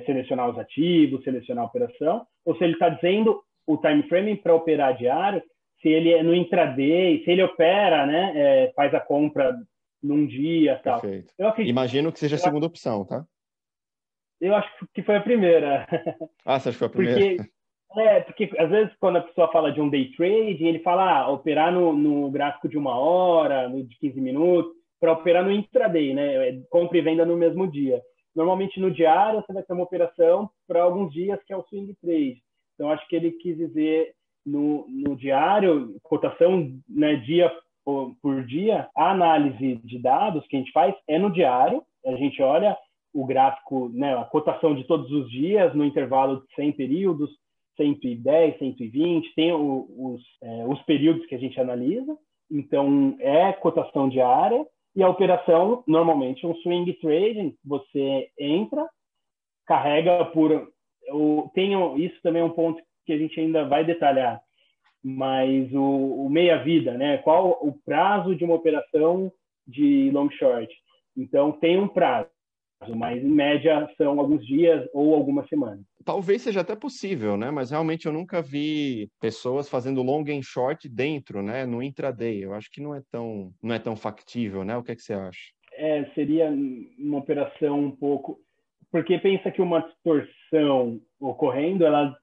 selecionar os ativos, selecionar a operação, ou se ele está dizendo o time frame para operar diário, se ele é no intraday, se ele opera, né, faz a compra num dia, tal. Perfeito. Imagino que seja a segunda opção, tá? Eu acho que foi a primeira. Você acha que foi a primeira? Porque às vezes quando a pessoa fala de um day trade, ele fala operar no gráfico de 1 hora, no de 15 minutos, para operar no intraday, né? Compra e venda no mesmo dia. Normalmente no diário você vai ter uma operação para alguns dias que é o swing trade. Então acho que ele quis dizer no diário, cotação, né, dia por dia, a análise de dados que a gente faz é no diário, a gente olha o gráfico, né, a cotação de todos os dias no intervalo de 100 períodos, 110, 120, tem os períodos que a gente analisa, então é cotação diária, e a operação, normalmente, um swing trading, você entra, carrega isso também é um ponto que a gente ainda vai detalhar, mas o meia-vida, né? Qual o prazo de uma operação de long short? Então, tem um prazo, mas em média são alguns dias ou algumas semanas. Talvez seja até possível, né? Mas realmente eu nunca vi pessoas fazendo long and short dentro, né? No intraday. Eu acho que não é tão factível, né? O que é que você acha? Seria uma operação um pouco... Porque pensa que uma distorção ocorrendo, ela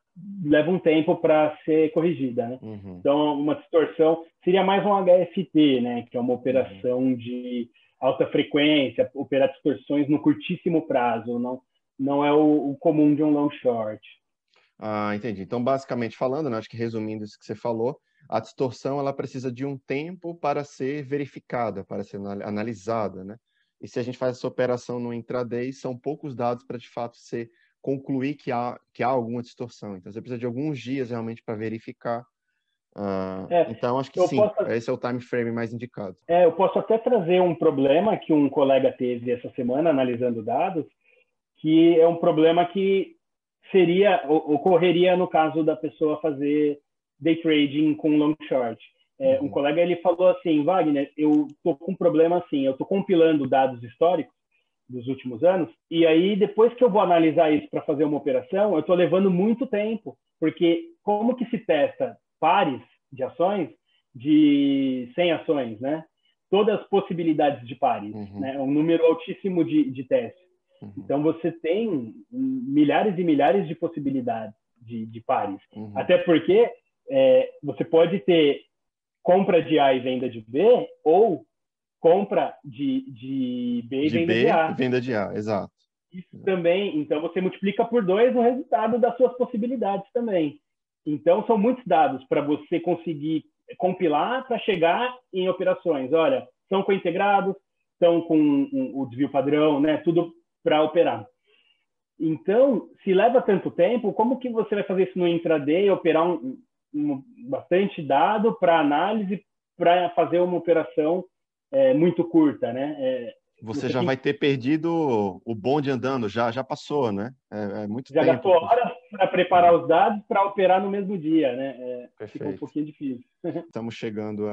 leva um tempo para ser corrigida, né? Uhum. Então, uma distorção seria mais um HFT, né? Que é uma operação de alta frequência, operar distorções no curtíssimo prazo, não é o comum de um long short. Entendi. Então, basicamente falando, né, acho que resumindo isso que você falou, a distorção ela precisa de um tempo para ser verificada, para ser analisada, né? E se a gente faz essa operação no intraday, são poucos dados para de fato concluir que há alguma distorção. Então, você precisa de alguns dias realmente para verificar Então, acho que sim, esse é o time frame mais indicado. Eu posso até trazer um problema que um colega teve essa semana analisando dados, que é um problema que ocorreria no caso da pessoa fazer day trading com long short. Um colega ele falou assim, Wagner, eu tô com um problema assim, eu tô compilando dados históricos dos últimos anos, e aí depois que eu vou analisar isso para fazer uma operação, eu tô levando muito tempo, porque como que se testa pares de ações de 100 ações, né? Todas as possibilidades de pares, né? Um número altíssimo de testes. Então, você tem milhares e milhares de possibilidades de pares. Até porque você pode ter compra de A e venda de B, ou compra de B e venda de A. Venda de A, exato. Isso também, então você multiplica por 2 o resultado das suas possibilidades também. Então, são muitos dados para você conseguir compilar para chegar em operações. Olha, são cointegrados, estão com o desvio padrão, né? Tudo para operar. Então, se leva tanto tempo, como que você vai fazer isso no intraday, operar bastante dado para análise, para fazer uma operação muito curta, né? Você já vai ter perdido o bonde andando, já passou, né? Muito tempo. Já gastou horas para preparar os dados para operar no mesmo dia, né? Fica um pouquinho difícil. Estamos chegando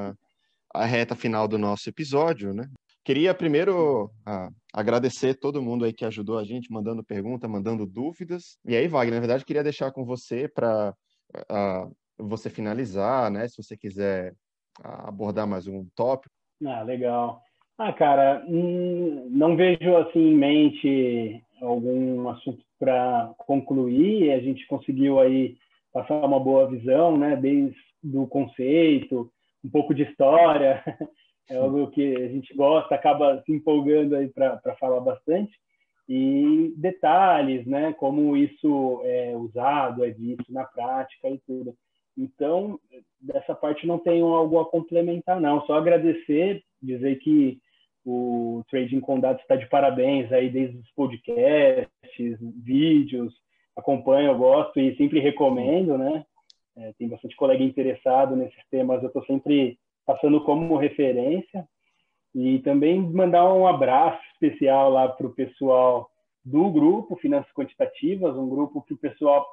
à reta final do nosso episódio, né? Queria primeiro agradecer todo mundo aí que ajudou a gente, mandando pergunta, mandando dúvidas. E aí, Wagner, na verdade, queria deixar com você para você finalizar, né? Se você quiser abordar mais um tópico. Legal. Cara, não vejo assim em mente algum assunto para concluir. A gente conseguiu aí passar uma boa visão, né? Desde o conceito, um pouco de história. É algo que a gente gosta, acaba se empolgando aí para falar bastante. E detalhes, né? Como isso é usado, é visto na prática e tudo. Então, dessa parte não tenho algo a complementar, não. Só agradecer, dizer que o Trading com Dados está de parabéns aí desde os podcasts, vídeos, acompanho, eu gosto e sempre recomendo, né? Tem bastante colega interessado nesses temas, eu estou sempre passando como referência. E também mandar um abraço especial lá para o pessoal do grupo Finanças Quantitativas, um grupo que o pessoal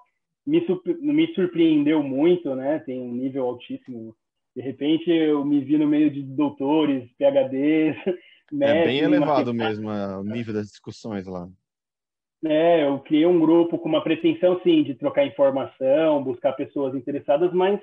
me surpreendeu muito, né? Tem um nível altíssimo. De repente, eu me vi no meio de doutores, PhDs, né? É bem elevado mesmo o nível das discussões lá. Eu criei um grupo com uma pretensão, sim, de trocar informação, buscar pessoas interessadas, mas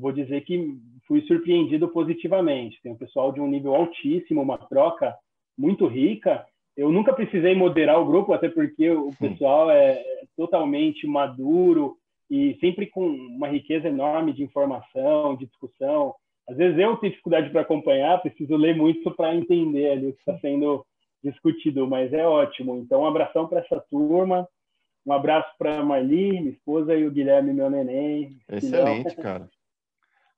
vou dizer que fui surpreendido positivamente. Tem um pessoal de um nível altíssimo, uma troca muito rica. Eu nunca precisei moderar o grupo, até porque o pessoal é totalmente maduro e sempre com uma riqueza enorme de informação, de discussão. Às vezes eu tenho dificuldade para acompanhar, preciso ler muito para entender ali o que está sendo discutido, mas é ótimo. Então, um abração para essa turma, um abraço para a Marli, minha esposa, e o Guilherme, meu neném. Excelente, cara.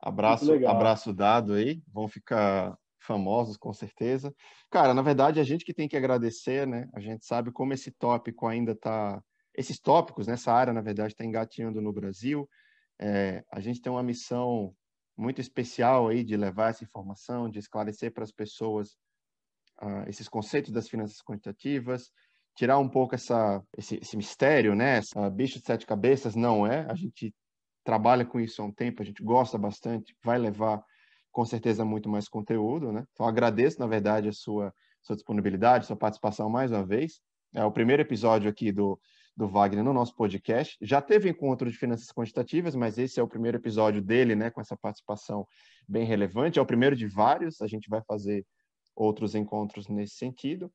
Abraço dado aí, vão ficar famosos com certeza. Cara, na verdade, a gente que tem que agradecer, né? A gente sabe como esse tópico ainda está... Esses tópicos, nessa área, na verdade, está engatinhando no Brasil. A gente tem uma missão muito especial aí de levar essa informação, de esclarecer para as pessoas esses conceitos das finanças quantitativas, tirar um pouco esse mistério, né? Essa bicho de 7 cabeças, não é. A gente trabalha com isso há um tempo, a gente gosta bastante, vai levar com certeza muito mais conteúdo, né? Então agradeço, na verdade, a sua disponibilidade, sua participação mais uma vez. É o primeiro episódio aqui do Wagner no nosso podcast. Já teve encontro de finanças quantitativas, mas esse é o primeiro episódio dele, né, com essa participação bem relevante. É o primeiro de vários, a gente vai fazer outros encontros nesse sentido.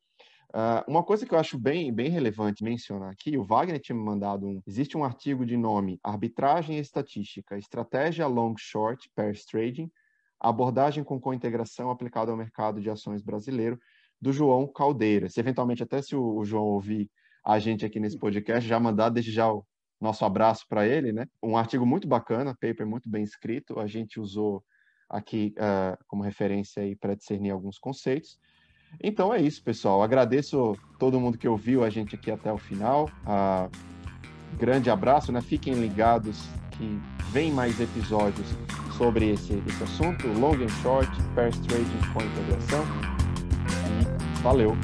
Uma coisa que eu acho bem relevante mencionar aqui, o Wagner tinha me mandado existe um artigo de nome Arbitragem e Estatística, Estratégia Long Short Pairs Trading, Abordagem com Cointegração aplicada ao mercado de ações brasileiro, do João Caldeira. Se eventualmente até se o João ouvir a gente aqui nesse podcast, já mandar desde já o nosso abraço para ele, né? Um artigo muito bacana, paper muito bem escrito, a gente usou aqui como referência aí para discernir alguns conceitos. Então é isso, pessoal. Agradeço todo mundo que ouviu a gente aqui até o final. Grande abraço, né? Fiquem ligados que vem mais episódios sobre esse assunto, long and short, pairs trading com integração. E valeu!